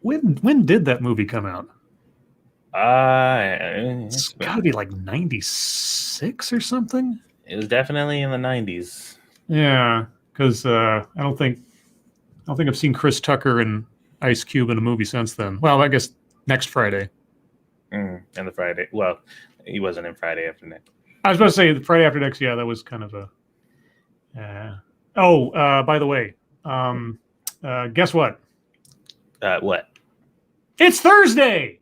When did that movie come out? It's got to be like 96 or something. It was definitely in the 90s. Yeah, because I don't think I've seen Chris Tucker and Ice Cube in a movie since then. Well, I guess next Friday. And the Friday. Well, he wasn't in Friday After Next. I was about to say the Friday After Next. Yeah, that was kind of a. By the way, guess what? What? It's Thursday.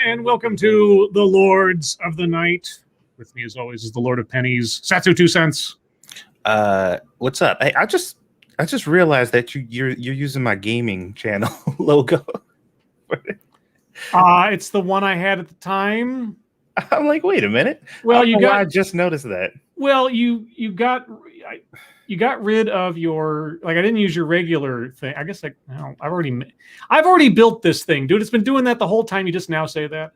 And welcome to the Lords of the Night. With me, as always, is the Lord of Pennies, Satsu 2 cents. What's up? Hey, I just realized that you're using my gaming channel logo. It's the one I had at the time. I'm like, wait a minute. Well, I just noticed that. Well, you got rid of your, like, I didn't use your regular thing. I guess I've already built this thing, dude. It's been doing that the whole time. You just now say that.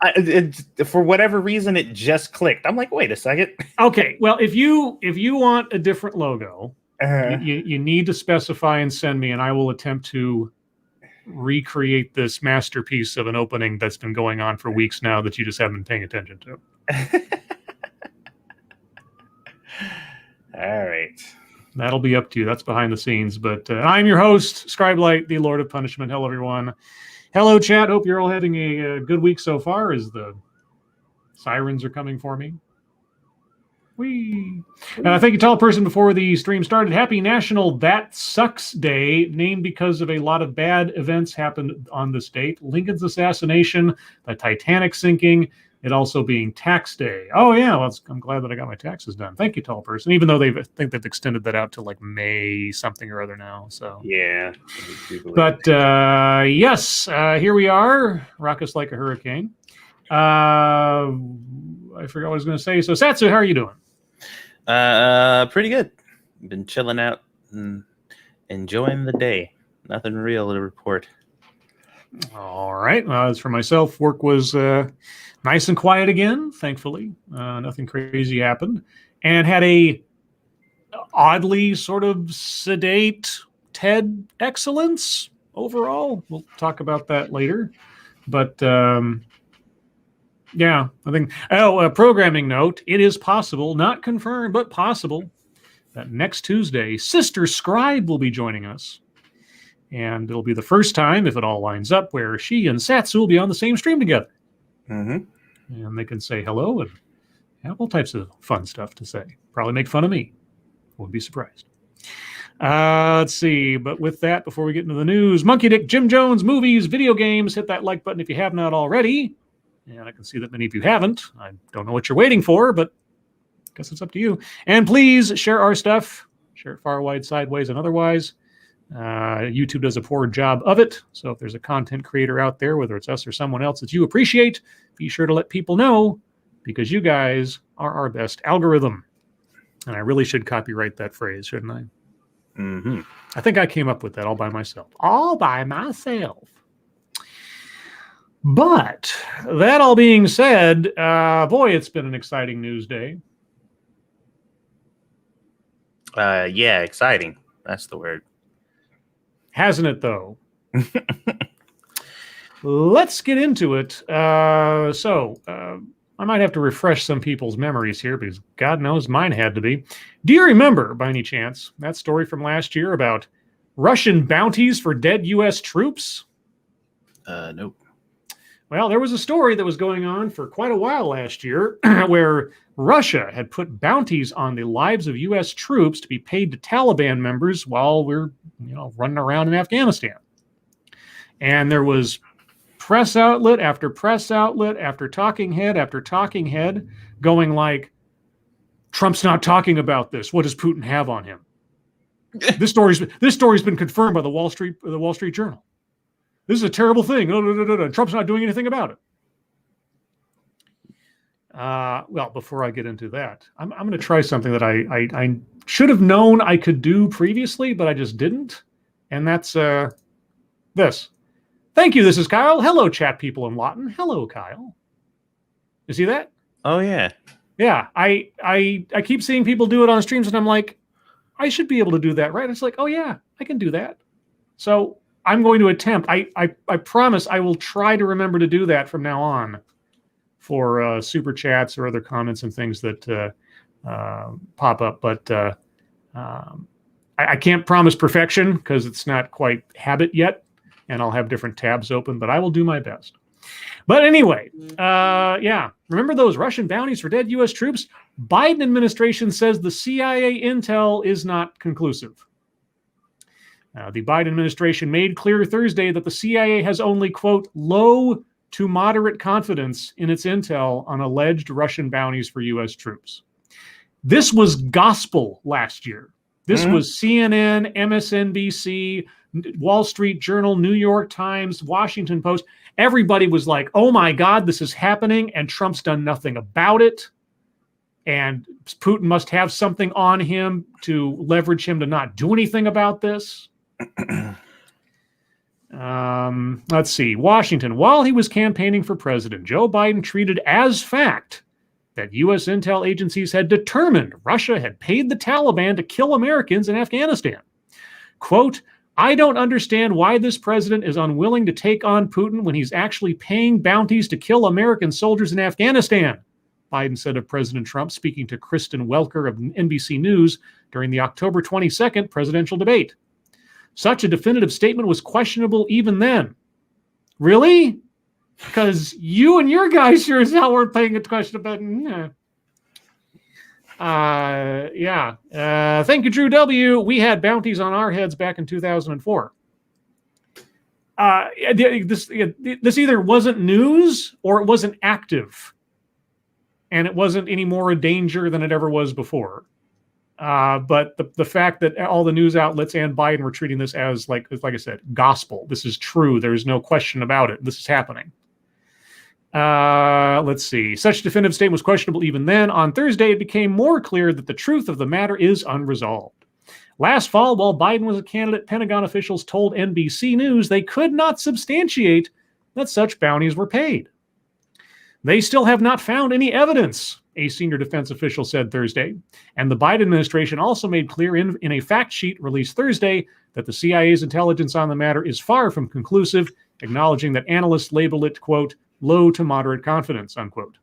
For whatever reason, it just clicked. I'm like, wait a second. Okay. Well, if you want a different logo, you need to specify and send me, and I will attempt to recreate this masterpiece of an opening that's been going on for weeks now that you just haven't been paying attention to. All right. That'll be up to you. That's behind the scenes. But I'm your host, Scribe, the Lord of Punishment. Hello, everyone. Hello, chat. Hope you're all having a good week so far as the sirens are coming for me. Whee! Thank you, tall person, before the stream started. Happy National That Sucks Day, named because of a lot of bad events happened on this date. Lincoln's assassination, the Titanic sinking, it also being tax day. Oh, yeah. Well, I'm glad that I got my taxes done. Thank you, tall person. Even though they've extended that out to like May something or other now. So yeah. But yes, here we are. Rock us like a hurricane. I forgot what I was going to say. So Satsu, how are you doing? Pretty good. Been chilling out and enjoying the day. Nothing real to report. All right. As for myself, work was nice and quiet again, thankfully. Nothing crazy happened. And had a oddly sort of sedate TED excellence overall. We'll talk about that later. But yeah, I think... a programming note. It is possible, not confirmed, but possible, that next Tuesday, Sister Scribe will be joining us. And it'll be the first time, if it all lines up, where she and Satsu will be on the same stream together. Mm-hmm. And they can say hello and have all types of fun stuff to say. Probably make fun of me. Wouldn't be surprised. Let's see. But with that, before we get into the news, Monkey Dick, Jim Jones, movies, video games, hit that like button if you have not already. And I can see that many of you haven't. I don't know what you're waiting for, but I guess it's up to you. And please share our stuff. Share it far, wide, sideways, and otherwise. YouTube does a poor job of it. So if there's a content creator out there, whether it's us or someone else that you appreciate, be sure to let people know, because you guys are our best algorithm. And I really should copyright that phrase, shouldn't I? Mm-hmm. I think I came up with that all by myself. All by myself. But that all being said, boy, it's been an exciting news day. Yeah, exciting. That's the word. Hasn't it, though? Let's get into it. I might have to refresh some people's memories here, because God knows mine had to be. Do you remember, by any chance, that story from last year about Russian bounties for dead U.S. troops? Nope. Well, there was a story that was going on for quite a while last year where Russia had put bounties on the lives of U.S. troops to be paid to Taliban members while we're, running around in Afghanistan. And there was press outlet after press outlet after talking head going like, Trump's not talking about this. What does Putin have on him? This story's been confirmed by the Wall Street Journal. This is a terrible thing. Trump's not doing anything about it. Well, before I get into that, I'm going to try something that I should have known I could do previously, but I just didn't. And that's this. Thank you. This is Kyle. Hello, chat people in Lawton. Hello, Kyle. You see that? Oh yeah. Yeah. I keep seeing people do it on streams, and I'm like, I should be able to do that, right? It's like, oh yeah, I can do that. So I'm going to attempt. I promise I will try to remember to do that from now on for super chats or other comments and things that pop up. But I can't promise perfection because it's not quite habit yet, and I'll have different tabs open, but I will do my best. But anyway, yeah, remember those Russian bounties for dead U.S. troops? Biden administration says the CIA intel is not conclusive. The Biden administration made clear Thursday that the CIA has only, quote, low to moderate confidence in its intel on alleged Russian bounties for U.S. troops. This was gospel last year. This was CNN, MSNBC, Wall Street Journal, New York Times, Washington Post. Everybody was like, oh my God, this is happening, and Trump's done nothing about it. And Putin must have something on him to leverage him to not do anything about this. Let's see. Washington. While he was campaigning for president, Joe Biden treated as fact that U.S. intel agencies had determined Russia had paid the Taliban to kill Americans in Afghanistan. Quote, I don't understand why this president is unwilling to take on Putin when he's actually paying bounties to kill American soldiers in Afghanistan, Biden said of President Trump, speaking to Kristen Welker of NBC News during the October 22nd presidential debate. Such a definitive statement was questionable even then. Really? Because you and your guys sure as hell weren't paying a question about yeah. Thank you, Drew W. We had bounties on our heads back in 2004. This either wasn't news or it wasn't active. And it wasn't any more a danger than it ever was before. But the fact that all the news outlets and Biden were treating this as, like I said, gospel. This is true. There's no question about it. This is happening. Let's see. Such definitive statement was questionable even then. On Thursday, it became more clear that the truth of the matter is unresolved. Last fall, while Biden was a candidate, Pentagon officials told NBC News they could not substantiate that such bounties were paid. They still have not found any evidence, a senior defense official said Thursday. And the Biden administration also made clear in a fact sheet released Thursday that the CIA's intelligence on the matter is far from conclusive, acknowledging that analysts label it, quote, low to moderate confidence, unquote.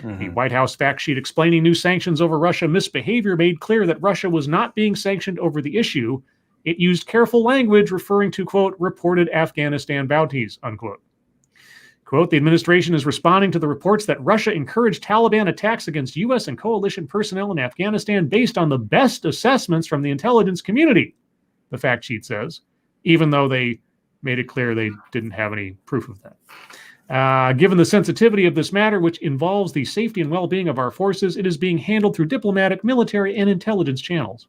The White House fact sheet explaining new sanctions over Russia misbehavior made clear that Russia was not being sanctioned over the issue. It used careful language referring to, quote, reported Afghanistan bounties, unquote. Quote, the administration is responding to the reports that Russia encouraged Taliban attacks against U.S. and coalition personnel in Afghanistan based on the best assessments from the intelligence community, the fact sheet says, even though they made it clear they didn't have any proof of that. Given the sensitivity of this matter, which involves the safety and well-being of our forces, it is being handled through diplomatic, military, and intelligence channels.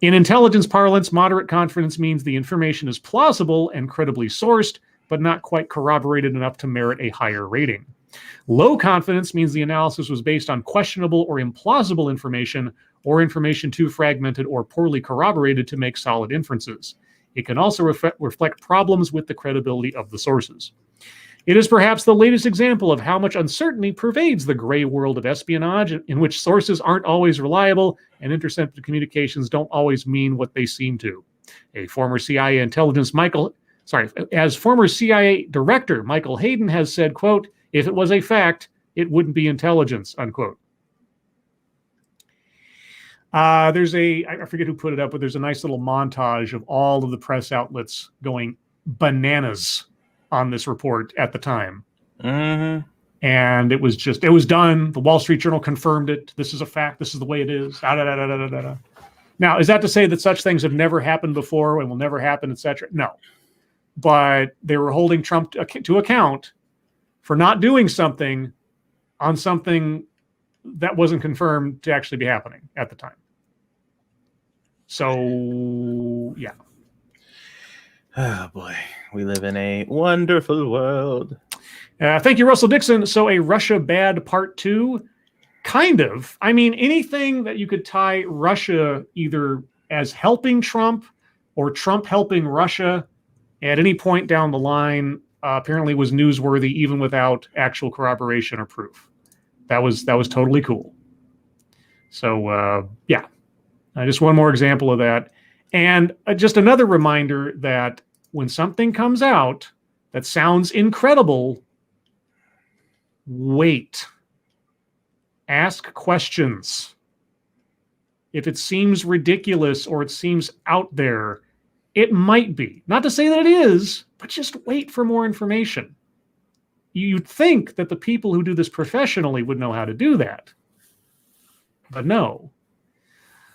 In intelligence parlance, moderate confidence means the information is plausible and credibly sourced, but not quite corroborated enough to merit a higher rating. Low confidence means the analysis was based on questionable or implausible information, or information too fragmented or poorly corroborated to make solid inferences. It can also reflect problems with the credibility of the sources. It is perhaps the latest example of how much uncertainty pervades the gray world of espionage, in which sources aren't always reliable and intercepted communications don't always mean what they seem to. As former CIA director Michael Hayden has said, quote, if it was a fact, it wouldn't be intelligence, unquote. I forget who put it up, but there's a nice little montage of all of the press outlets going bananas on this report at the time. And it was done. The Wall Street Journal confirmed it. This is a fact. This is the way it is. Now, is that to say that such things have never happened before and will never happen, etc.? No. But they were holding Trump to account for not doing something on something that wasn't confirmed to actually be happening at the time. So, yeah. Oh boy, we live in a wonderful world. Thank you, Russell Dixon. So a Russia bad part 2? Kind of. I mean, anything that you could tie Russia either as helping Trump or Trump helping Russia at any point down the line apparently was newsworthy even without actual corroboration or proof. That was totally cool. So, yeah, just one more example of that. And just another reminder that when something comes out that sounds incredible, wait. Ask questions. If it seems ridiculous or it seems out there, it might be. Not to say that it is, but just wait for more information. You'd think that the people who do this professionally would know how to do that. But no.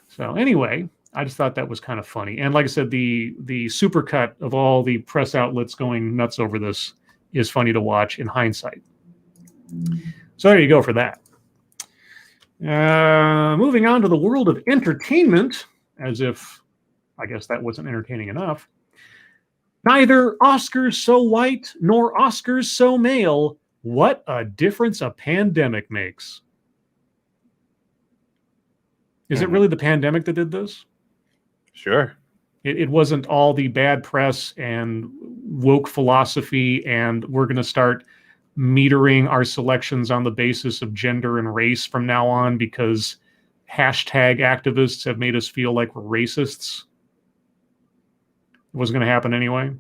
So anyway, I just thought that was kind of funny. And like I said, the supercut of all the press outlets going nuts over this is funny to watch in hindsight. So there you go for that. Moving on to the world of entertainment, as if, I guess that wasn't entertaining enough. Neither Oscars so white nor Oscars so male. What a difference a pandemic makes. Is it really the pandemic that did this? Sure. It wasn't all the bad press and woke philosophy, and we're going to start metering our selections on the basis of gender and race from now on because hashtag activists have made us feel like we're racists. It wasn't going to happen anyway.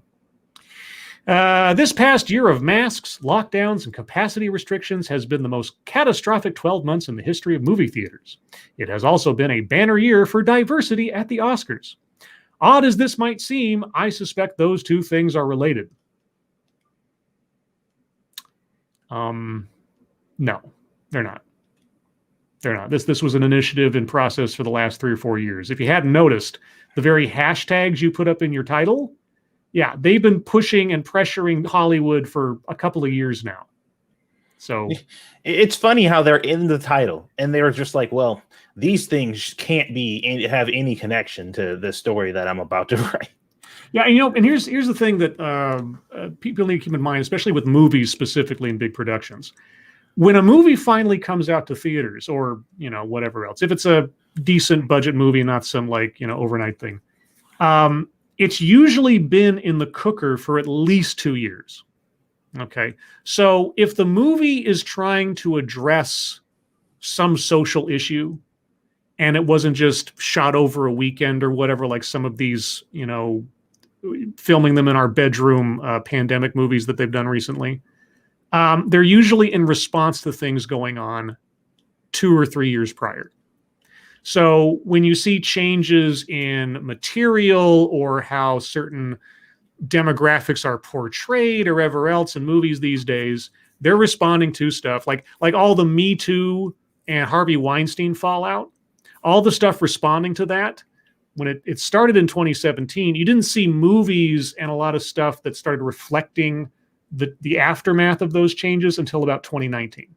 This past year of masks, lockdowns, and capacity restrictions has been the most catastrophic 12 months in the history of movie theaters. It has also been a banner year for diversity at the Oscars. Odd as this might seem, I suspect those two things are related. No, they're not. They're not. This was an initiative in process for the last 3 or 4 years. If you hadn't noticed, the very hashtags you put up in your title, yeah, they've been pushing and pressuring Hollywood for a couple of years now. So it's funny how they're in the title and they're just like, well, these things can't have any connection to the story that I'm about to write. Yeah, and here's the thing that people need to keep in mind, especially with movies specifically in big productions. When a movie finally comes out to theaters or, whatever else, if it's a decent budget movie, not some overnight thing, it's usually been in the cooker for at least 2 years. Okay. So if the movie is trying to address some social issue and it wasn't just shot over a weekend or whatever, like some of these, filming them in our bedroom pandemic movies that they've done recently, they're usually in response to things going on 2 or 3 years prior. So when you see changes in material or how certain demographics are portrayed or whatever else in movies these days, they're responding to stuff like all the Me Too and Harvey Weinstein fallout, all the stuff responding to that. When it started in 2017, you didn't see movies and a lot of stuff that started reflecting the aftermath of those changes until about 2019.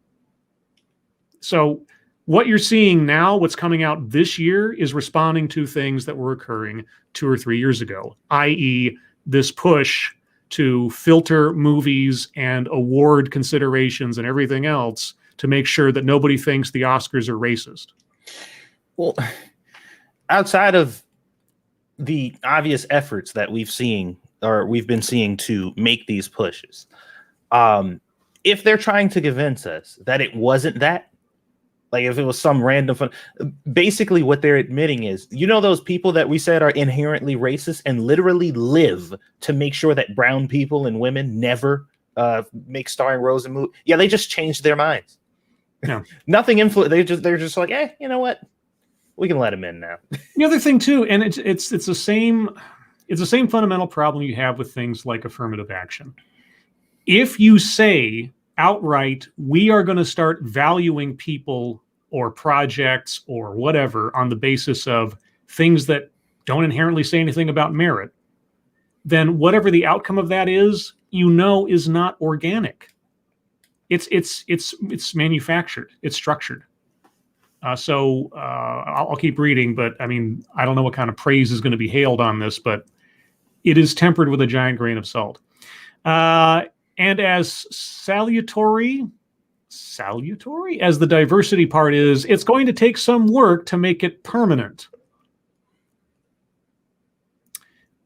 So what you're seeing now, what's coming out this year, is responding to things that were occurring 2 or 3 years ago, i.e. this push to filter movies and award considerations and everything else to make sure that nobody thinks the Oscars are racist. Well, outside of the obvious efforts that we've been seeing to make these pushes, if they're trying to convince us that it wasn't that, like if it was some random fun, basically what they're admitting is, those people that we said are inherently racist and literally live to make sure that brown people and women never make starring roles in movies. Yeah, they just changed their minds. No. Nothing they're just like, you know what? We can let them in now. The other thing too, and it's the same fundamental problem you have with things like affirmative action. If you say outright, we are going to start valuing people or projects or whatever on the basis of things that don't inherently say anything about merit, then whatever the outcome of that is not organic. It's manufactured. It's structured. So I'll keep reading, but I mean, I don't know what kind of praise is going to be hailed on this, but it is tempered with a giant grain of salt. And as salutary as the diversity part is, it's going to take some work to make it permanent.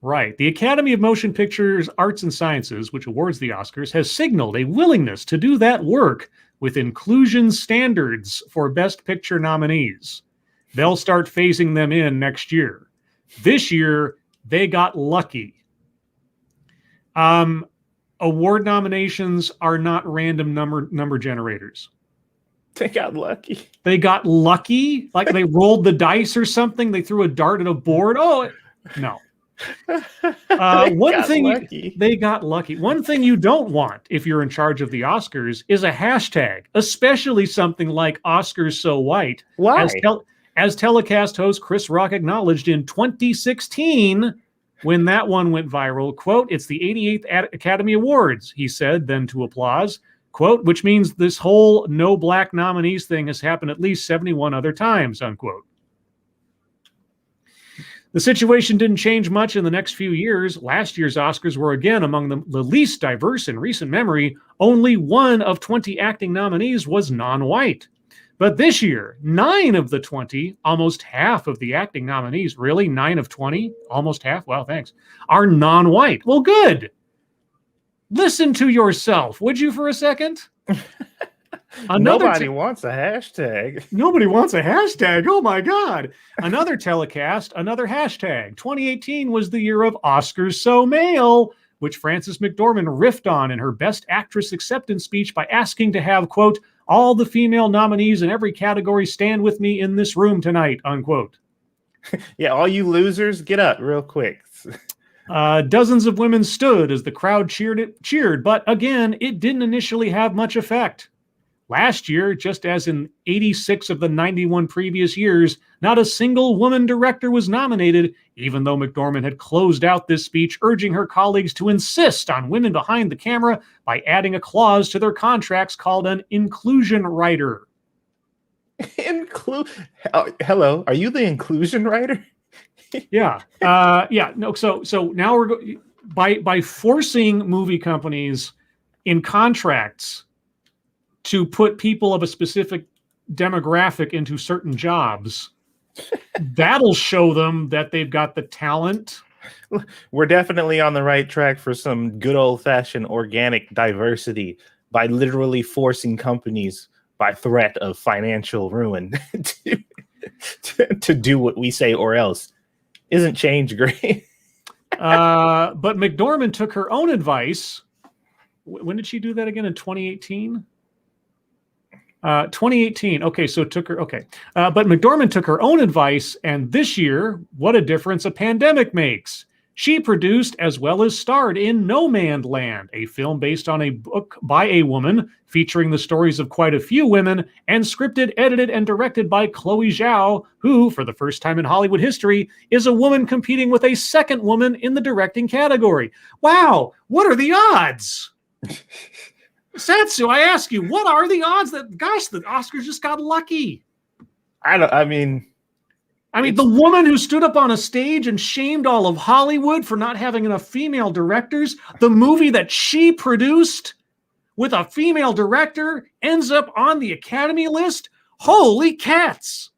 Right. The Academy of Motion Pictures Arts and Sciences, which awards the Oscars, has signaled a willingness to do that work with inclusion standards for Best Picture nominees. They'll start phasing them in next year. This year, they got lucky. Award nominations are not random number generators. They got lucky. They got lucky? Like they rolled the dice or something? They threw a dart at a board? Oh, no. They got lucky. One thing you don't want if you're in charge of the Oscars is a hashtag, especially something like Oscars So White. Why? As telecast host Chris Rock acknowledged in 2016 when that one went viral, quote, "It's the 88th Academy Awards," he said, then to applause, quote, "which means this whole no black nominees thing has happened at least 71 other times," unquote. The situation didn't change much in the next few years. Last year's Oscars were again among the least diverse in recent memory. Only one of 20 acting nominees was non-white. But this year, 9 of the 20, almost half of the acting nominees, really 9 of 20, almost half, wow, thanks, are non-white. Well, good. Listen to yourself, would you, for a second? Nobody wants a hashtag. Nobody wants a hashtag. Oh, my God. Another telecast, another hashtag. 2018 was the year of Oscars So Male, which Frances McDormand riffed on in her Best Actress acceptance speech by asking to have, quote, "all the female nominees in every category stand with me in this room tonight," unquote. Yeah, all you losers, get up real quick. Dozens of women stood as the crowd cheered, but again, it didn't initially have much effect. Last year, just as in 86 of the 91 previous years, not a single woman director was nominated, even though McDormand had closed out this speech urging her colleagues to insist on women behind the camera by adding a clause to their contracts called an inclusion writer. Hello, are you the inclusion writer? Yeah. No. So now we're by forcing movie companies in contracts to put people of a specific demographic into certain jobs. That'll show them that they've got the talent. We're definitely on the right track for some good old-fashioned organic diversity by literally forcing companies by threat of financial ruin to do what we say or else. Isn't change great? But McDormand took her own advice. When did she do that again? In 2018? 2018. Okay, so it took her. Okay. But McDormand took her own advice, and this year, what a difference a pandemic makes. She produced as well as starred in No Man's Land, a film based on a book by a woman featuring the stories of quite a few women, and scripted, edited, and directed by Chloe Zhao, who, for the first time in Hollywood history, is a woman competing with a second woman in the directing category. Wow, what are the odds? Satsu, I ask you, what are the odds that, gosh, the Oscars just got lucky? I mean, the woman who stood up on a stage and shamed all of Hollywood for not having enough female directors, the movie that she produced with a female director ends up on the Academy list? Holy cats.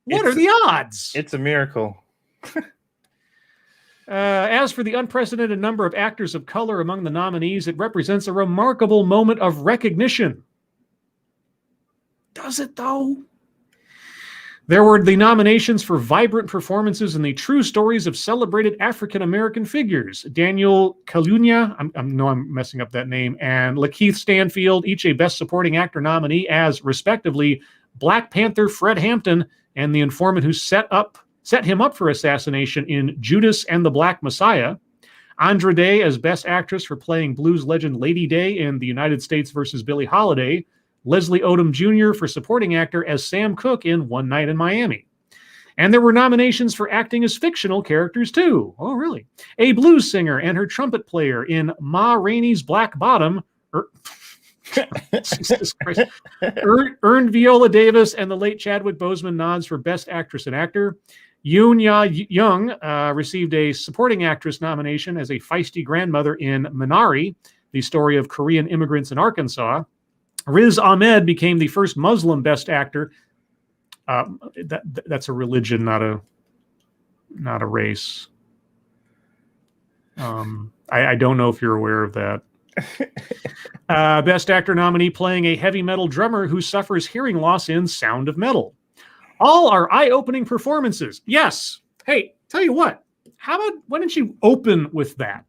What are the odds? It's a miracle. As for the unprecedented number of actors of color among the nominees, it represents a remarkable moment of recognition. Does it, though? There were the nominations for vibrant performances in the true stories of celebrated African-American figures. Daniel Kaluuya, I'm messing up that name, and Lakeith Stanfield, each a Best Supporting Actor nominee as, respectively, Black Panther Fred Hampton and the informant who set him up for assassination in Judas and the Black Messiah. Andra Day as Best Actress for playing blues legend Lady Day in The United States versus Billie Holiday. Leslie Odom Jr. for Supporting Actor as Sam Cooke in One Night in Miami. And there were nominations for acting as fictional characters, too. Oh, really? A blues singer and her trumpet player in Ma Rainey's Black Bottom. Jesus Christ. Earned Viola Davis and the late Chadwick Boseman nods for Best Actress and Actor. Yoon Ya-young received a Supporting Actress nomination as a feisty grandmother in Minari. the story of Korean immigrants in Arkansas. Riz Ahmed became the first Muslim Best Actor. That's a religion, not a race. I don't know if you're aware of that. Best Actor nominee playing a heavy metal drummer who suffers hearing loss in Sound of Metal. All are eye-opening performances. Yes. Hey, tell you what. Why didn't you open with that?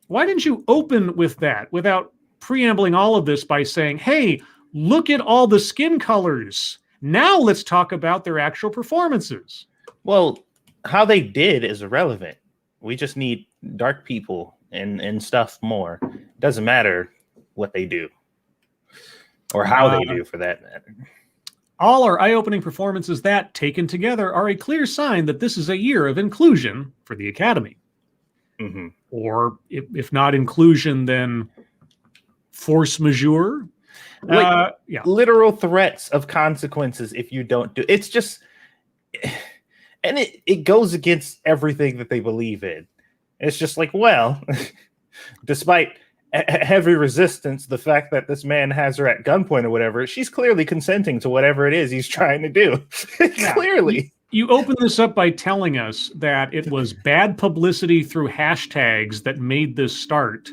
Why didn't you open with that without preambling all of this by saying, hey, look at all the skin colors. Now let's talk about their actual performances. Well, how they did is irrelevant. We just need dark people and stuff more. It doesn't matter what they do or how they do, for that matter. All are eye-opening performances that, taken together, are a clear sign that this is a year of inclusion for the Academy. Mm-hmm. Or if not inclusion, then force majeure. Literal threats of consequences if you don't do. It's just, and it goes against everything that they believe in. It's just like, well, despite heavy resistance, the fact that this man has her at gunpoint or whatever, she's clearly consenting to whatever it is he's trying to do. Clearly. You open this up by telling us that it was bad publicity through hashtags that made this start.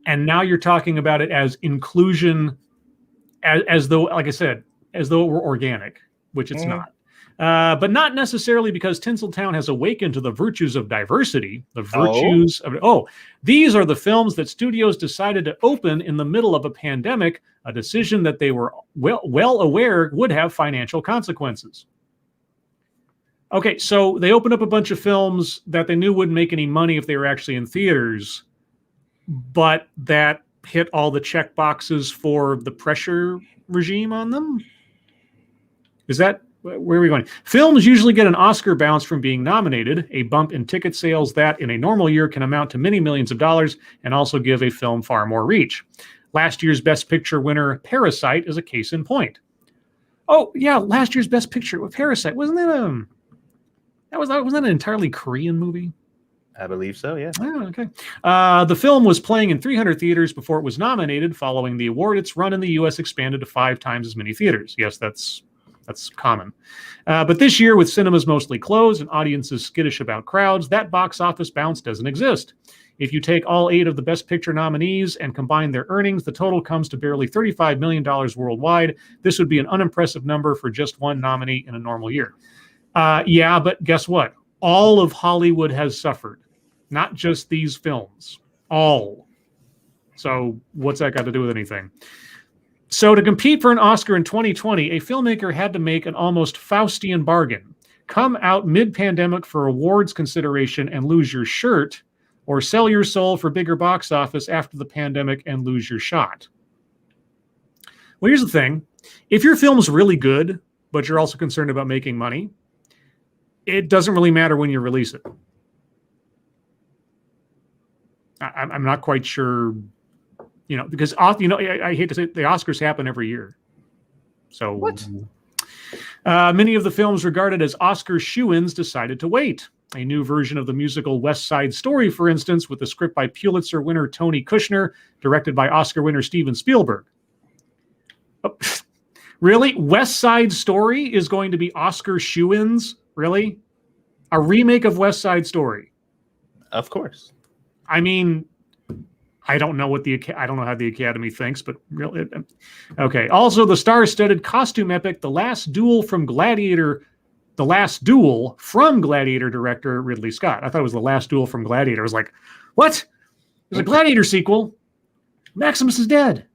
And now you're talking about it as inclusion, as though, like I said, as though it were organic, which it's not. But not necessarily because Tinseltown has awakened to the virtues of diversity. The virtues of these are the films that studios decided to open in the middle of a pandemic, a decision that they were well aware would have financial consequences. Okay, so they opened up a bunch of films that they knew wouldn't make any money if they were actually in theaters, but that hit all the check boxes for the pressure regime on them? Is that where are we going? Films usually get an Oscar bounce from being nominated, a bump in ticket sales that in a normal year can amount to many millions of dollars and also give a film far more reach. Last year's Best Picture winner, Parasite, is a case in point. Oh, yeah, last year's Best Picture with Parasite. Wasn't that an entirely Korean movie? I believe so, yeah. Oh, okay. The film was playing in 300 theaters before it was nominated. Following the award, its run in the U.S. expanded to 5 times as many theaters. Yes, that's common. But this year, with cinemas mostly closed and audiences skittish about crowds, that box office bounce doesn't exist. If you take all 8 of the Best Picture nominees and combine their earnings, the total comes to barely $35 million worldwide. This would be an unimpressive number for just one nominee in a normal year. Yeah, but guess what? All of Hollywood has suffered, not just these films. All. So what's that got to do with anything? So to compete for an Oscar in 2020, a filmmaker had to make an almost Faustian bargain. Come out mid-pandemic for awards consideration and lose your shirt, or sell your soul for bigger box office after the pandemic and lose your shot. Well, here's the thing. If your film's really good, but you're also concerned about making money, it doesn't really matter when you release it. I'm not quite sure, because, I hate to say it, the Oscars happen every year. So what? Many of the films regarded as Oscar shoo-ins decided to wait. A new version of the musical West Side Story, for instance, with a script by Pulitzer winner Tony Kushner, directed by Oscar winner Steven Spielberg. Oh, really? West Side Story is going to be Oscar shoo-ins? Really? A remake of West Side Story? Of course. I mean, I don't know how the Academy thinks, but really, okay. Also, the star-studded costume epic, The Last Duel from Gladiator director Ridley Scott. I thought it was The Last Duel from Gladiator. I was like, what? There's a Gladiator sequel. Maximus is dead.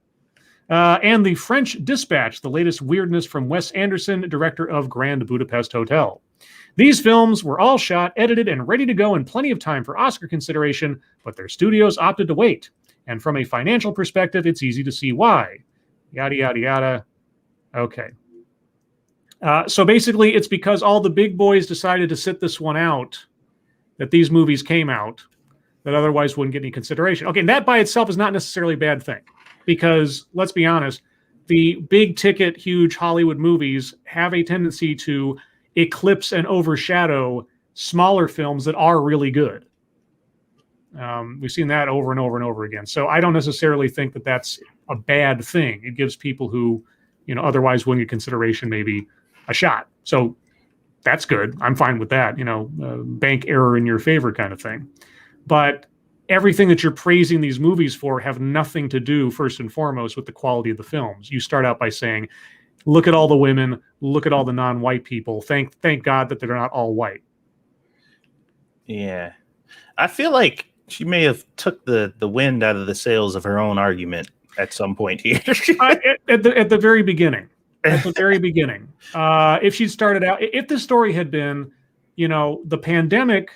And The French Dispatch, the latest weirdness from Wes Anderson, director of Grand Budapest Hotel. These films were all shot, edited, and ready to go in plenty of time for Oscar consideration, but their studios opted to wait. And from a financial perspective, it's easy to see why. Yada, yada, yada. Okay. So basically, it's because all the big boys decided to sit this one out that these movies came out that otherwise wouldn't get any consideration. Okay, and that by itself is not necessarily a bad thing. Because, let's be honest, the big ticket, huge Hollywood movies have a tendency to eclipse and overshadow smaller films that are really good. We've seen that over and over and over again. So I don't necessarily think that that's a bad thing. It gives people who, otherwise wouldn't get consideration maybe a shot. So that's good. I'm fine with that. Bank error in your favor kind of thing. But everything that you're praising these movies for have nothing to do, first and foremost, with the quality of the films. You start out by saying, look at all the women, look at all the non-white people. Thank God that they're not all white. Yeah. I feel like she may have took the wind out of the sails of her own argument at some point here. At the very beginning. At the very beginning. If she'd started out, if the story had been, the pandemic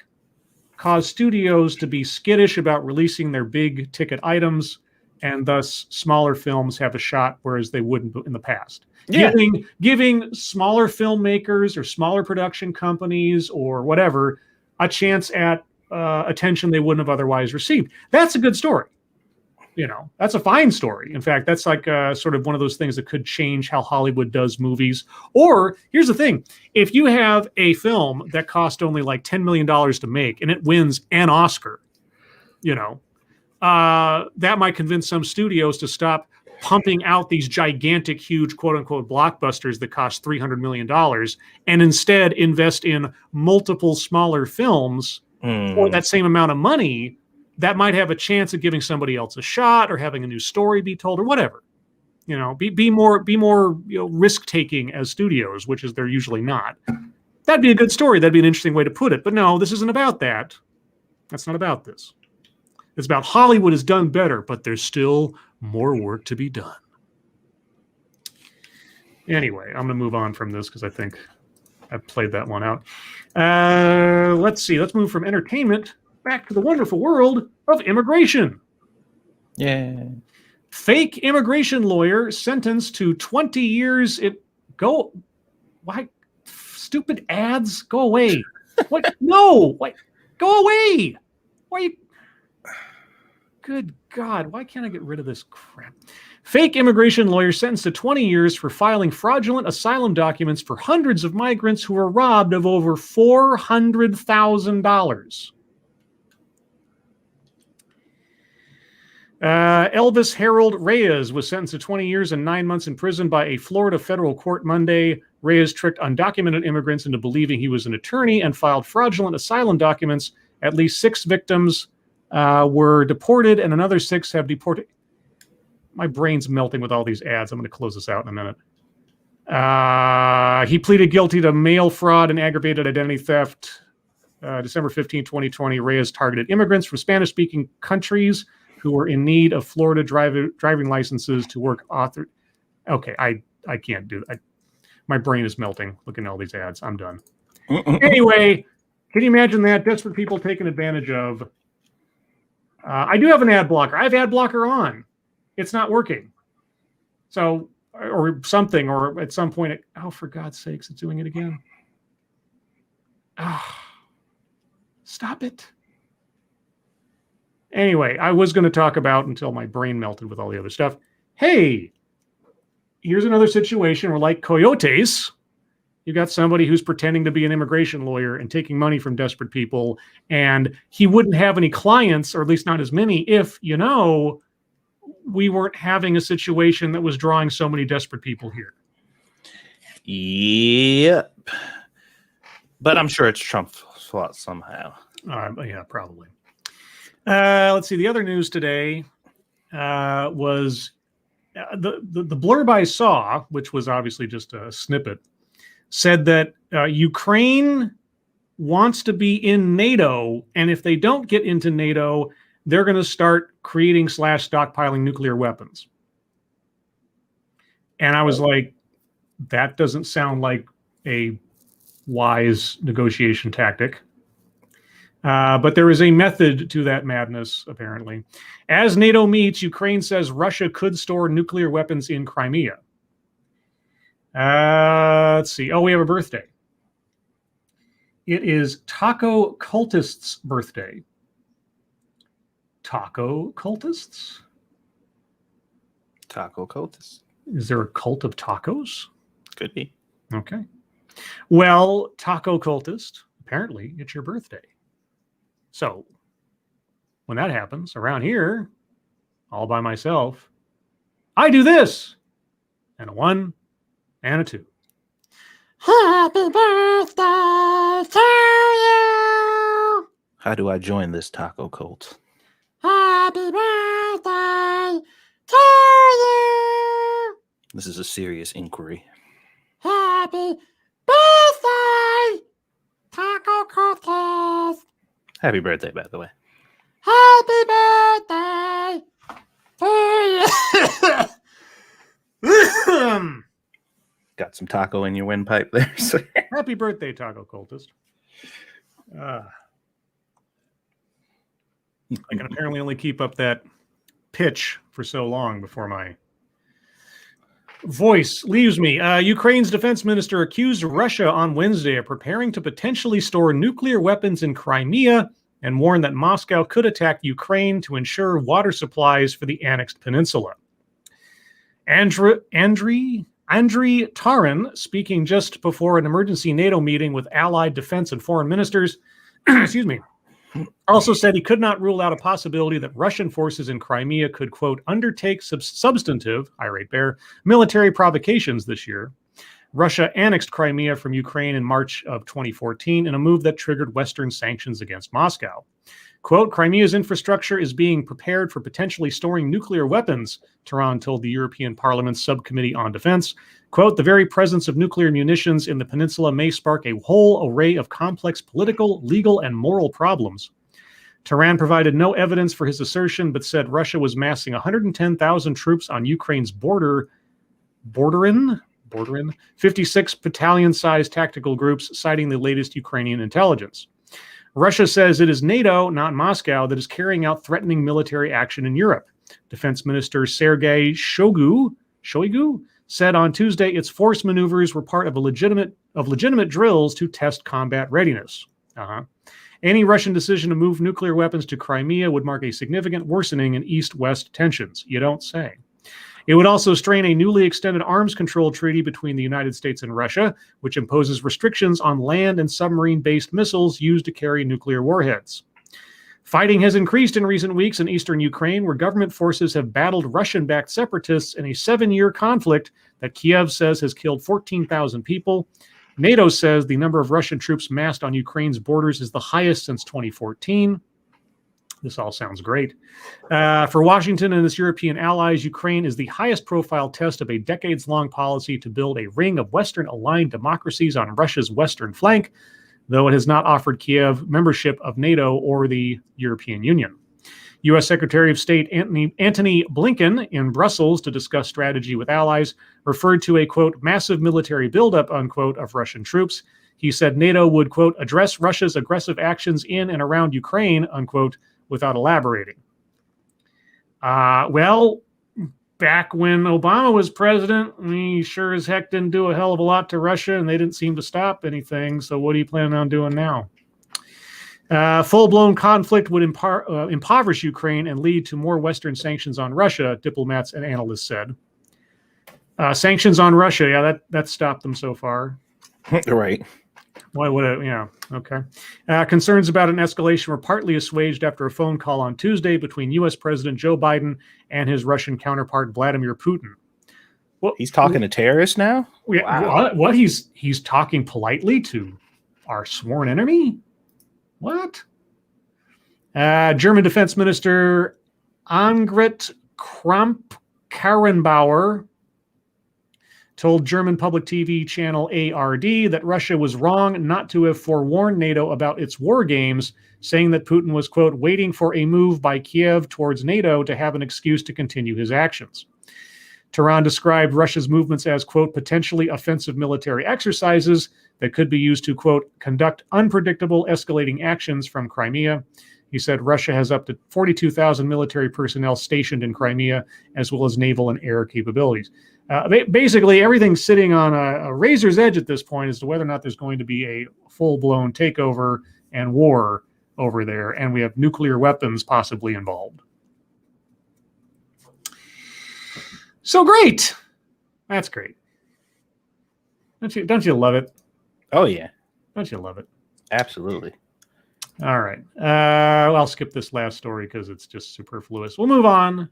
caused studios to be skittish about releasing their big ticket items, and thus smaller films have a shot, whereas they wouldn't in the past. Yeah. Giving smaller filmmakers or smaller production companies or whatever a chance at attention they wouldn't have otherwise received. That's a good story. That's a fine story. In fact, that's like sort of one of those things that could change how Hollywood does movies. Or here's the thing. If you have a film that cost only like $10 million to make and it wins an Oscar, that might convince some studios to stop pumping out these gigantic, huge, quote unquote, blockbusters that cost $300 million and instead invest in multiple smaller films for that same amount of money that might have a chance of giving somebody else a shot or having a new story be told or whatever. Be more risk taking as studios, which is they're usually not. That'd be a good story. That'd be an interesting way to put it. But no, this isn't about that. That's not about this. It's about Hollywood has done better, but there's still more work to be done. Anyway, I'm going to move on from this because I think I've played that one out. Let's see. Let's move from entertainment back to the wonderful world of immigration. Yeah. Fake immigration lawyer sentenced to 20 years. Why? Stupid ads. Go away. What? No. Why? Go away. Why you? Good God. Why can't I get rid of this crap? Fake immigration lawyer sentenced to 20 years for filing fraudulent asylum documents for hundreds of migrants who were robbed of over $400,000. Elvis Harold Reyes was sentenced to 20 years and 9 months in prison by a Florida federal court Monday. Reyes tricked undocumented immigrants into believing he was an attorney and filed fraudulent asylum documents. At least 6 victims were deported, and another 6 have deported. My brain's melting with all these ads. I'm going to close this out in a minute. He pleaded guilty to mail fraud and aggravated identity theft. December 15, 2020, Reyes targeted immigrants from Spanish-speaking countries who were in need of Florida driving licenses to work author. Okay, I can't do that. My brain is melting looking at all these ads. I'm done. Anyway, can you imagine that? Desperate people taken advantage of. I do have an ad blocker. I have ad blocker on. It's not working. So, or something, or at some point, for God's sakes, it's doing it again. Stop it. Anyway, I was going to talk about, until my brain melted with all the other stuff. Hey, here's another situation where, like coyotes, you got somebody who's pretending to be an immigration lawyer and taking money from desperate people, and he wouldn't have any clients, or at least not as many, if, we weren't having a situation that was drawing so many desperate people here. Yep. But I'm sure it's Trump's fault somehow. Yeah, probably. Let's see. The other news today was the blurb I saw, which was obviously just a snippet, said that Ukraine wants to be in NATO, and if they don't get into NATO, they're going to start creating / stockpiling nuclear weapons. And I was like, that doesn't sound like a wise negotiation tactic. But there is a method to that madness, apparently. As NATO meets, Ukraine says Russia could store nuclear weapons in Crimea. Let's see. Oh, we have a birthday. It is Taco Cultist's birthday. Taco Cultists? Taco Cultists. Is there a cult of tacos? Could be. Okay. Well, Taco Cultist, apparently it's your birthday. So, when that happens. Around here, all by myself, I do this. And a 1 and a 2. Happy birthday to you. How do I join this taco cult? Happy birthday to you. This is a serious inquiry. Happy birthday, Taco Cultist. Happy birthday, by the way. Happy birthday to you. Got some taco in your windpipe there. So. Happy birthday, Taco Cultist. I can apparently only keep up that pitch for so long before my voice leaves me. Ukraine's defense minister accused Russia on Wednesday of preparing to potentially store nuclear weapons in Crimea and warned that Moscow could attack Ukraine to ensure water supplies for the annexed peninsula. Andriy Taran, speaking just before an emergency NATO meeting with allied defense and foreign ministers, excuse me, also said he could not rule out a possibility that Russian forces in Crimea could, quote, undertake substantive, irate bear, military provocations this year. Russia annexed Crimea from Ukraine in March of 2014 in a move that triggered Western sanctions against Moscow. Quote, Crimea's infrastructure is being prepared for potentially storing nuclear weapons, Taran told the European Parliament's Subcommittee on Defense. Quote, the very presence of nuclear munitions in the peninsula may spark a whole array of complex political, legal, and moral problems. Taran provided no evidence for his assertion, but said Russia was massing 110,000 troops on Ukraine's bordering 56 battalion-sized tactical groups, citing the latest Ukrainian intelligence. Russia says it is NATO, not Moscow, that is carrying out threatening military action in Europe. Defense Minister Sergei Shoigu said on Tuesday its force maneuvers were part of legitimate drills to test combat readiness. Any Russian decision to move nuclear weapons to Crimea would mark a significant worsening in East-West tensions. You don't say. It would also strain a newly extended arms control treaty between the United States and Russia, which imposes restrictions on land and submarine-based missiles used to carry nuclear warheads. Fighting has increased in recent weeks in eastern Ukraine, where government forces have battled Russian-backed separatists in a 7-year conflict that Kiev says has killed 14,000 people. NATO says the number of Russian troops massed on Ukraine's borders is the highest since 2014. This all sounds great. For Washington and its European allies, Ukraine is the highest profile test of a decades-long policy to build a ring of Western-aligned democracies on Russia's western flank, though it has not offered Kiev membership of NATO or the European Union. U.S. Secretary of State Antony Blinken in Brussels to discuss strategy with allies referred to a, quote, massive military buildup, unquote, of Russian troops. He said NATO would, quote, address Russia's aggressive actions in and around Ukraine, unquote, without elaborating. Well, back when Obama was president, we sure as heck didn't do a hell of a lot to Russia, and they didn't seem to stop anything. So what are you planning on doing now? Full-blown conflict would impoverish Ukraine and lead to more Western sanctions on Russia, diplomats and analysts said. Sanctions on Russia, yeah, that stopped them so far. Right. Why would it? Yeah, okay. Concerns about an escalation were partly assuaged after a phone call on Tuesday between U.S. President Joe Biden and his Russian counterpart Vladimir Putin. Well, he's talking to terrorists now? Wow. What? He's talking politely to our sworn enemy? What? German Defense Minister Annegret Kramp-Karrenbauer told German public TV channel ARD that Russia was wrong not to have forewarned NATO about its war games, saying that Putin was, quote, waiting for a move by Kiev towards NATO to have an excuse to continue his actions. Tehran described Russia's movements as, quote, potentially offensive military exercises that could be used to, quote, conduct unpredictable escalating actions from Crimea. He said Russia has up to 42,000 military personnel stationed in Crimea, as well as naval and air capabilities. Basically, everything's sitting on a razor's edge at this point as to whether or not there's going to be a full-blown takeover and war over there, and we have nuclear weapons possibly involved. So great. That's great. Don't you love it? Oh, yeah. Don't you love it? Absolutely. All right. I'll skip this last story because it's just superfluous. We'll move on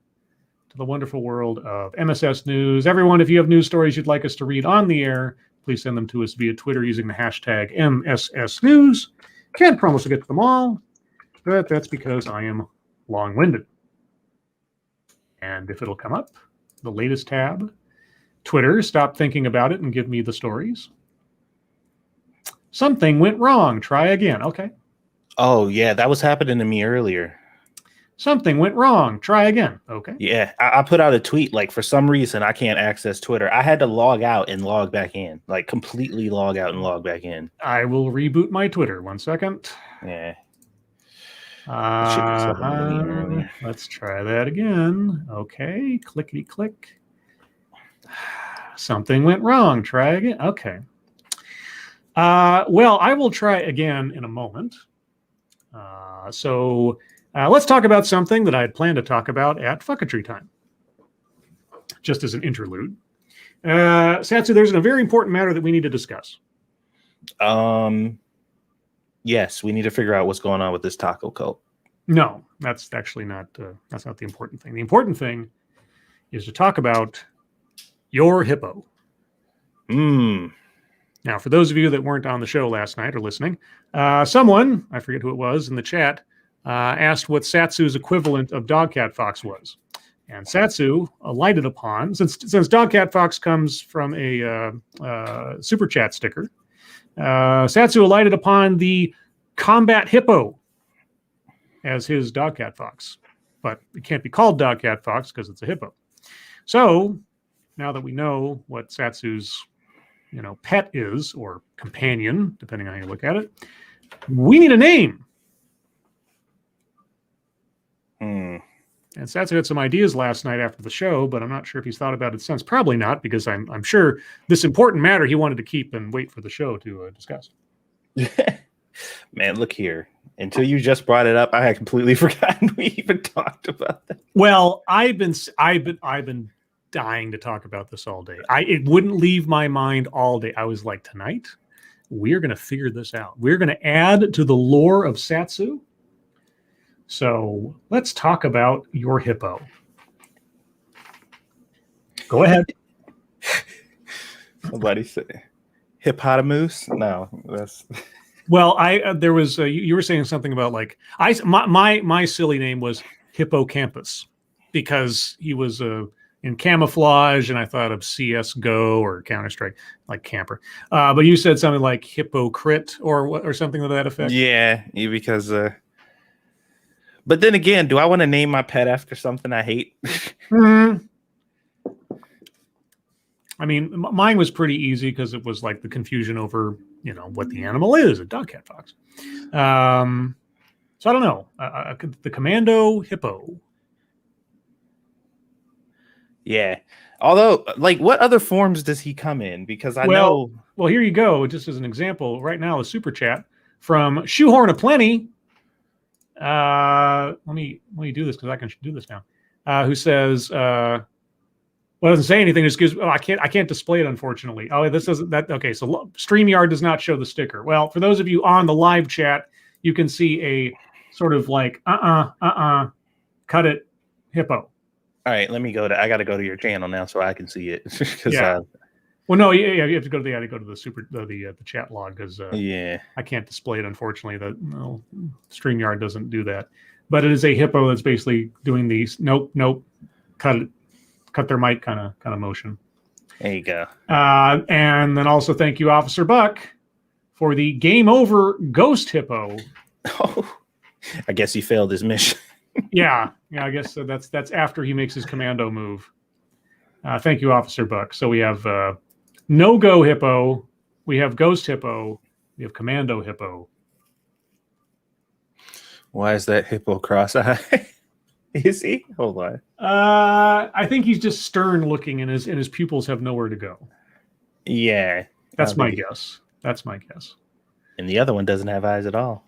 to the wonderful world of MSS News. Everyone, if you have news stories you'd like us to read on the air, please send them to us via Twitter using the hashtag MSS News. Can't promise to get to them all, but that's because I am long-winded. And if it'll come up, the latest tab, Twitter, stop thinking about it and give me the stories. Something went wrong. Try again. Okay. Oh, yeah, that was happening to me earlier. Something went wrong. Try again. Okay. Yeah, I put out a tweet, like, for some reason, I can't access Twitter. I had to log out and log back in, like, completely log out and log back in. I will reboot my Twitter. 1 second. Yeah. Let's try that again. Okay. Clickety click. Something went wrong. Try again. Okay. Well, I will try again in a moment. So let's talk about something that I had planned to talk about at Fucketry time, just as an interlude. Satsu, there's a very important matter that we need to discuss. Yes, we need to figure out what's going on with this taco cult. No, that's actually not. That's not the important thing. The important thing is to talk about your hippo. Now, for those of you that weren't on the show last night or listening, someone, I forget who it was, in the chat asked what Satsu's equivalent of Dogcat Fox was. And Satsu alighted upon, since Dogcat Fox comes from a super chat sticker, Satsu alighted upon the Combat Hippo as his Dogcat Fox. But it can't be called Dogcat Fox because it's a hippo. So, now that we know what Satsu's pet is, or companion, depending on how you look at it, we need a name. And Satsu had some ideas last night after the show, but I'm not sure if he's thought about it since. Probably not, because I'm sure this important matter he wanted to keep and wait for the show to discuss. Man, look here. Until you just brought it up, I had completely forgotten we even talked about that. Well, I've been dying to talk about this all day. It wouldn't leave my mind all day. I was like, tonight, we're going to figure this out. We're going to add to the lore of Satsu. So let's talk about your hippo. Go ahead. Somebody say hippopotamus? No, that's... Well, there was you were saying something about like my silly name was Hippocampus because he was in camouflage, and I thought of CS:GO or Counter-Strike, like camper. But you said something like hypocrite or something to that effect. Yeah, because. But then again, do I want to name my pet after something I hate? I mean, mine was pretty easy because it was like the confusion over, what the animal is, a Dogcat Fox. So I don't know. The Commando Hippo. Yeah. Although, like, what other forms does he come in? Because I know. Well, here you go. Just as an example, right now, a super chat from Shoehorn Aplenty. Let me do this because I can do this now. Who says, well, it doesn't say anything. It just gives, I can't display it, unfortunately. Oh, this doesn't, that, okay. So StreamYard does not show the sticker. Well, for those of you on the live chat, you can see a sort of like, cut it hippo. All right, let me go to, I got to go to your channel now so I can see it. Yeah. Well, no, yeah, you have to go to the chat log because yeah, I can't display it, unfortunately. StreamYard doesn't do that. But it is a hippo that's basically doing these nope, cut their mic kind of motion. There you go. And then also thank you, Officer Buck, for the Game Over Ghost Hippo. Oh, I guess he failed his mission. yeah, I guess that's after he makes his commando move. Thank you, Officer Buck. So we have No-Go Hippo, we have Ghost Hippo, we have Commando Hippo. Why is that hippo cross-eyed? Is he? Hold on. I think he's just stern looking, and his pupils have nowhere to go. Yeah, that's my guess. That's my guess. And the other one doesn't have eyes at all.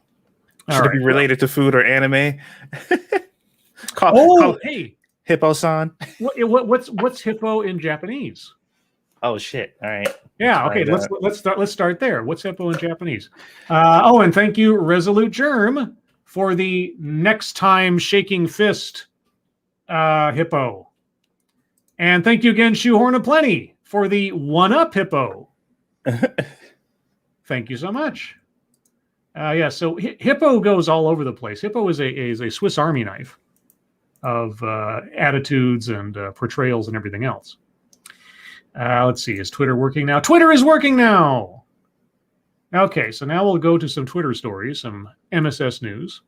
Should All it be related to food or anime? Hey, Hippo-san. What's hippo in Japanese? Oh shit! All right, Yeah. Okay. Let's start there. What's hippo in Japanese? And thank you, Resolute Germ, for the next time shaking fist hippo. And thank you again, Shoehorn of Plenty, for the one-up hippo. Thank you so much. So hippo goes all over the place. Hippo is a Swiss Army knife of attitudes and portrayals and everything else. Let's see. Is Twitter working now? Twitter is working now. Okay, so now we'll go to some Twitter stories, some MSS news.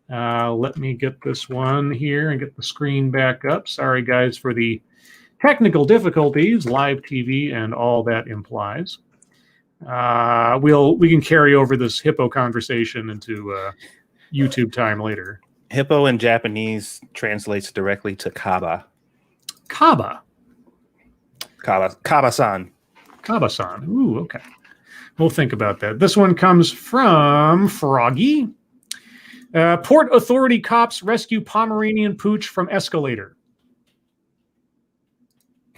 Let me get this one here and get the screen back up. Sorry, guys, for the technical difficulties, live TV and all that implies. We can carry over this hippo conversation into YouTube time later. Hippo in Japanese translates directly to Kaba. Kaba. Kaba-san. Kaba-san. Ooh, okay. We'll think about that. This one comes from Froggy. Port Authority cops rescue Pomeranian pooch from escalator.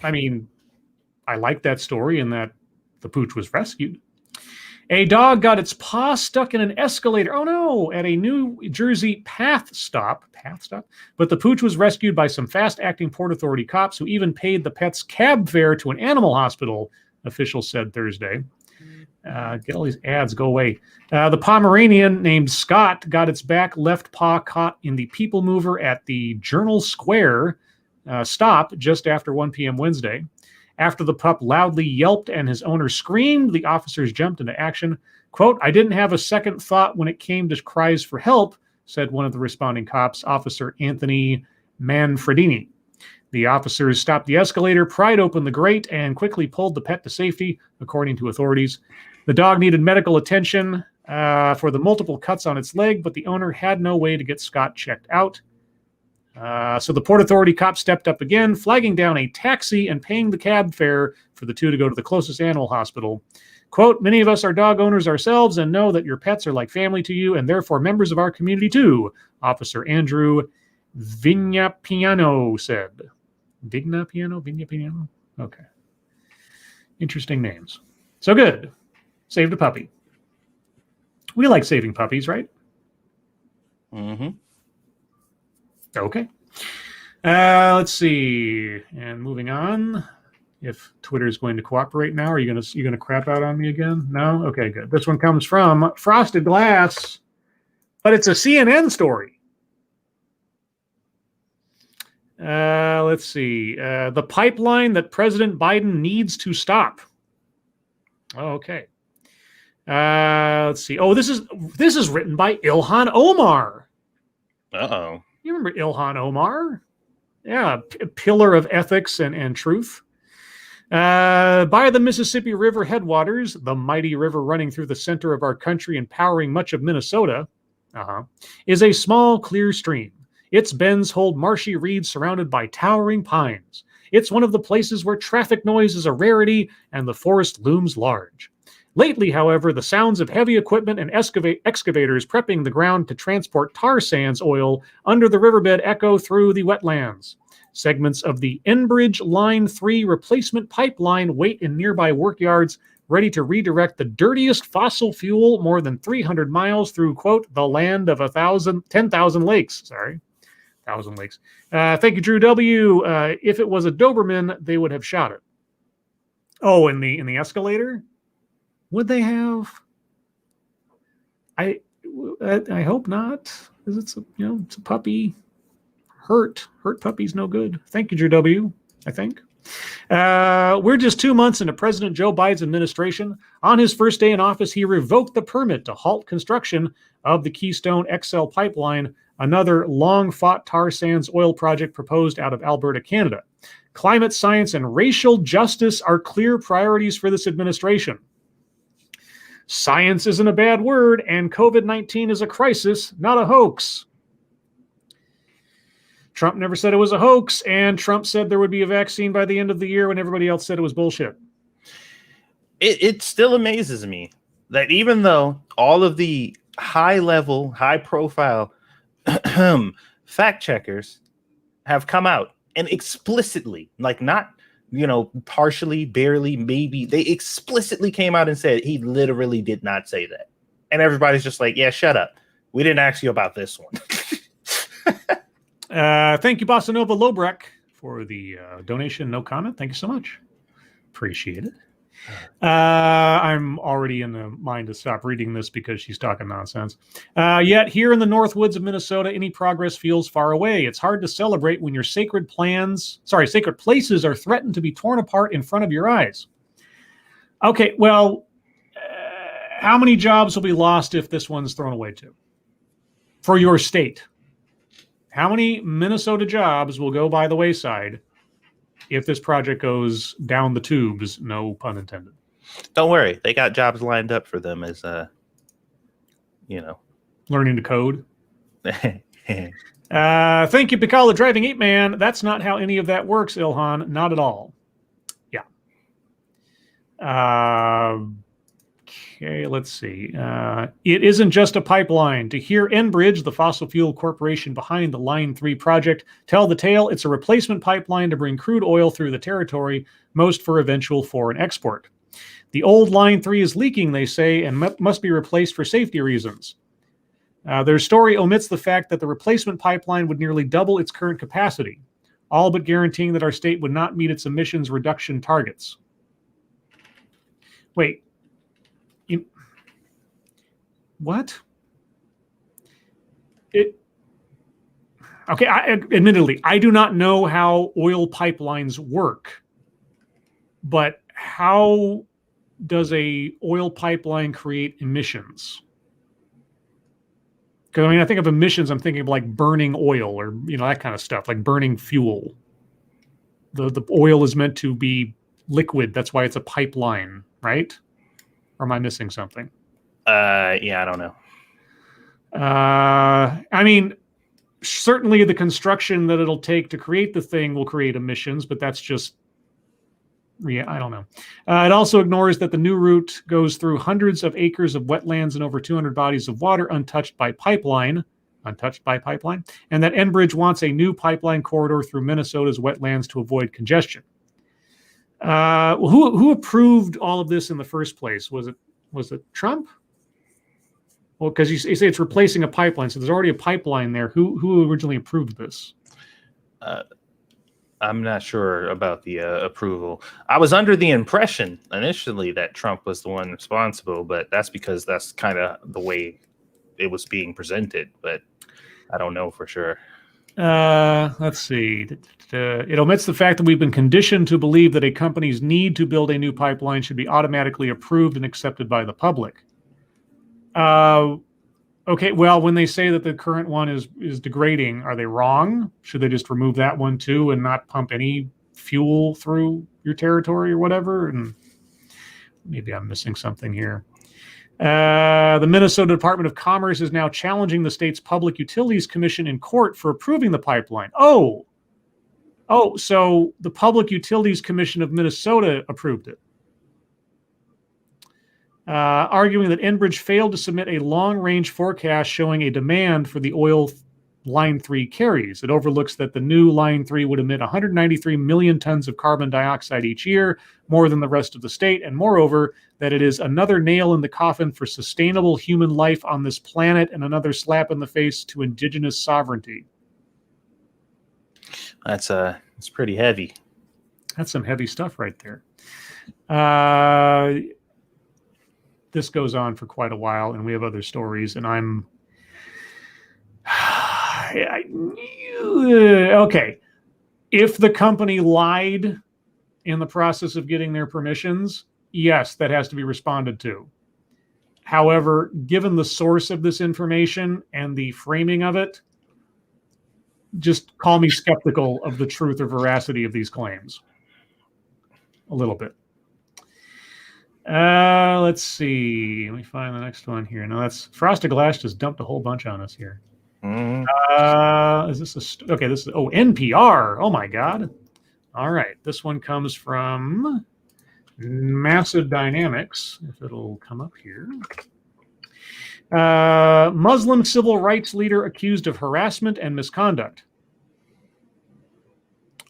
I mean, I like that story in that the pooch was rescued. A dog got its paw stuck in an escalator. Oh no, at a New Jersey path stop. But the pooch was rescued by some fast-acting Port Authority cops who even paid the pet's cab fare to an animal hospital, officials said Thursday. Get all these ads, go away. The Pomeranian named Scott got its back left paw caught in the people mover at the Journal Square stop just after 1 p.m. Wednesday. After the pup loudly yelped and his owner screamed, the officers jumped into action. Quote, "I didn't have a second thought when it came to cries for help," said one of the responding cops, Officer Anthony Manfredini. The officers stopped the escalator, pried open the grate, and quickly pulled the pet to safety, according to authorities. The dog needed medical attention for the multiple cuts on its leg, but the owner had no way to get Scott checked out. So the Port Authority cop stepped up again, flagging down a taxi and paying the cab fare for the two to go to the closest animal hospital. Quote, "Many of us are dog owners ourselves and know that your pets are like family to you and therefore members of our community too," Officer Andrew Vignapiano said. Vignapiano? Okay. Interesting names. So good. Saved a puppy. We like saving puppies, right? Mm-hmm. Okay. Let's see. And moving on. If Twitter is going to cooperate now, are you gonna crap out on me again? No? Okay, good. This one comes from Frosted Glass, but it's a CNN story. Let's see. The pipeline that President Biden needs to stop. Okay. Let's see. Oh, this is written by Ilhan Omar. Uh-oh. You remember Ilhan Omar? Yeah, pillar of ethics and truth. By the Mississippi River headwaters, the mighty river running through the center of our country and powering much of Minnesota, is a small, clear stream. Its bends hold marshy reeds surrounded by towering pines. It's one of the places where traffic noise is a rarity and the forest looms large. Lately, however, the sounds of heavy equipment and excavators prepping the ground to transport tar sands oil under the riverbed echo through the wetlands. Segments of the Enbridge Line 3 replacement pipeline wait in nearby workyards, ready to redirect the dirtiest fossil fuel more than 300 miles through, quote, the land of 10,000 lakes. Sorry, 1,000 lakes. Thank you, Drew W. If it was a Doberman, they would have shot it. Oh, in the escalator? Would they have? I hope not, because it's a puppy. Hurt puppy's no good. Thank you, Drew W. I think. We're just 2 months into President Joe Biden's administration. On his first day in office, he revoked the permit to halt construction of the Keystone XL pipeline, another long-fought tar sands oil project proposed out of Alberta, Canada. Climate science and racial justice are clear priorities for this administration. Science isn't a bad word, and COVID-19 is a crisis, not a hoax. Trump never said it was a hoax, and Trump said there would be a vaccine by the end of the year when everybody else said it was bullshit. It still amazes me that even though all of the high-level, high-profile fact checkers have come out and explicitly, like not partially, barely, maybe. They explicitly came out and said he literally did not say that. And everybody's just like, yeah, shut up. We didn't ask you about this one. Thank you, Bossa Nova Lobreck, for the donation. No comment. Thank you so much. Appreciate it. I'm already in the mind to stop reading this because she's talking nonsense. Yet here in the North Woods of Minnesota, any progress feels far away. It's hard to celebrate when your sacred places are threatened to be torn apart in front of your eyes. Okay, well, how many jobs will be lost if this one's thrown away too? For your state? How many Minnesota jobs will go by the wayside if this project goes down the tubes? No pun intended. Don't worry. They got jobs lined up for them as, learning to code. Thank you, Picala Driving 8 Man. That's not how any of that works, Ilhan. Not at all. Yeah. Okay, let's see. It isn't just a pipeline. To hear Enbridge, the fossil fuel corporation behind the Line 3 project, tell the tale, it's a replacement pipeline to bring crude oil through the territory, most for eventual foreign export. The old Line 3 is leaking, they say, and must be replaced for safety reasons. Their story omits the fact that the replacement pipeline would nearly double its current capacity, all but guaranteeing that our state would not meet its emissions reduction targets. Wait. What? Okay, admittedly, I do not know how oil pipelines work, but how does a oil pipeline create emissions? Because I think of emissions, I'm thinking of like burning oil or that kind of stuff, like burning fuel. The oil is meant to be liquid. That's why it's a pipeline, right? Or am I missing something? Yeah, I don't know. Certainly the construction that it'll take to create the thing will create emissions, but that's just, I don't know. It also ignores that the new route goes through hundreds of acres of wetlands and over 200 bodies of water untouched by pipeline, and that Enbridge wants a new pipeline corridor through Minnesota's wetlands to avoid congestion. Who approved all of this in the first place? Was it Trump? Well, because you say it's replacing a pipeline, so there's already a pipeline there. Who originally approved this? I'm not sure about the approval. I was under the impression initially that Trump was the one responsible, but that's because that's kind of the way it was being presented. But I don't know for sure. Let's see. It omits the fact that we've been conditioned to believe that a company's need to build a new pipeline should be automatically approved and accepted by the public. Okay, well, when they say that the current one is degrading, are they wrong? Should they just remove that one too and not pump any fuel through your territory or whatever? And maybe I'm missing something here. The Minnesota Department of Commerce is now challenging the state's Public Utilities Commission in court for approving the pipeline. Oh, so the Public Utilities Commission of Minnesota approved it. Arguing that Enbridge failed to submit a long-range forecast showing a demand for the oil Line 3 carries. It overlooks that the new Line 3 would emit 193 million tons of carbon dioxide each year, more than the rest of the state, and moreover, that it is another nail in the coffin for sustainable human life on this planet and another slap in the face to indigenous sovereignty. It's pretty heavy. That's some heavy stuff right there. This goes on for quite a while, and we have other stories, and I'm... Okay. If the company lied in the process of getting their permissions, yes, that has to be responded to. However, given the source of this information and the framing of it, just call me skeptical of the truth or veracity of these claims. A little bit. Let's see. Let me find the next one here. No, that's Frosted Glass just dumped a whole bunch on us here. Is this okay? This is NPR. Oh my God. All right. This one comes from Massive Dynamics, if it'll come up here. Muslim civil rights leader accused of harassment and misconduct.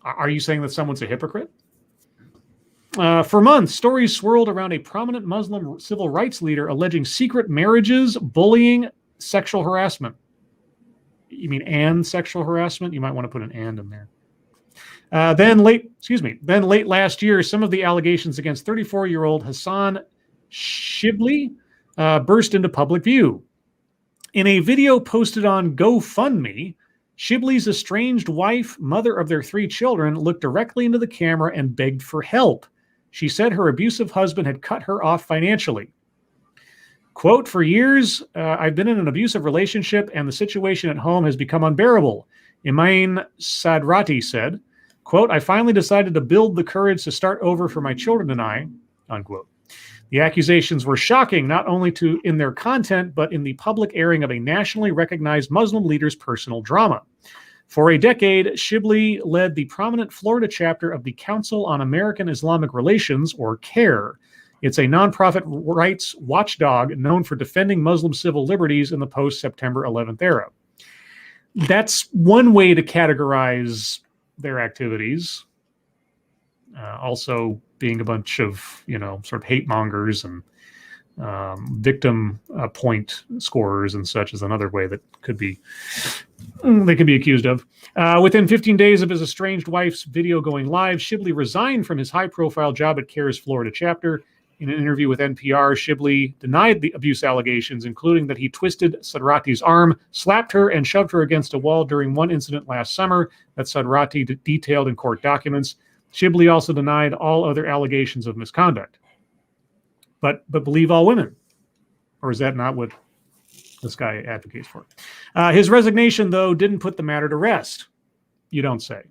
Are you saying that someone's a hypocrite? For months, stories swirled around a prominent Muslim civil rights leader alleging secret marriages, bullying, sexual harassment. You mean and sexual harassment? You might want to put an and in there. Then late last year, some of the allegations against 34-year-old Hassan Shibli burst into public view. In a video posted on GoFundMe, Shibli's estranged wife, mother of their 3 children, looked directly into the camera and begged for help. She said her abusive husband had cut her off financially. Quote, "For years, I've been in an abusive relationship and the situation at home has become unbearable," Imain Sadrati said. Quote, "I finally decided to build the courage to start over for my children and I," unquote. The accusations were shocking, not only in their content, but in the public airing of a nationally recognized Muslim leader's personal drama. For a decade, Shibli led the prominent Florida chapter of the Council on American Islamic Relations, or CARE. It's a nonprofit rights watchdog known for defending Muslim civil liberties in the post-September 11th era. That's one way to categorize their activities. Also being a bunch of, sort of hate mongers and victim point scorers and such is another way that they could be accused of. Within 15 days of his estranged wife's video going live, Shibli resigned from his high-profile job at CARE's Florida chapter. In an interview with NPR, Shibli denied the abuse allegations, including that he twisted Sadrati's arm, slapped her, and shoved her against a wall during one incident last summer that Sadrati detailed in court documents. Shibli also denied all other allegations of misconduct. But believe all women? Or is that not what this guy advocates for? His resignation, though, didn't put the matter to rest. You don't say.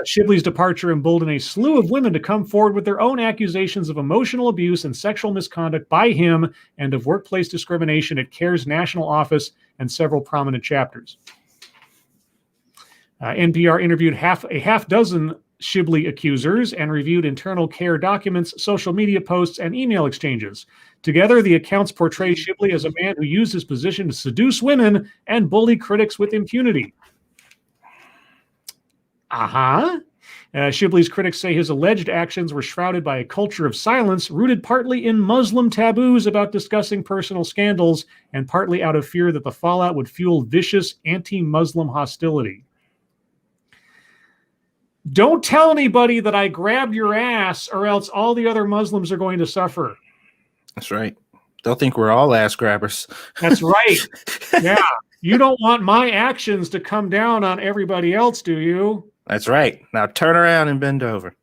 Shibley's departure emboldened a slew of women to come forward with their own accusations of emotional abuse and sexual misconduct by him and of workplace discrimination at CARE's national office and several prominent chapters. NPR interviewed a half dozen Shibli accusers and reviewed internal CARE documents, social media posts, and email exchanges. Together, the accounts portray Shibli as a man who used his position to seduce women and bully critics with impunity. Shibli's critics say his alleged actions were shrouded by a culture of silence rooted partly in Muslim taboos about discussing personal scandals and partly out of fear that the fallout would fuel vicious anti-Muslim hostility. Don't tell anybody that I grabbed your ass or else all the other Muslims are going to suffer. That's right. They'll think we're all ass grabbers. That's right. Yeah. You don't want my actions to come down on everybody else, do you? That's right. Now turn around and bend over.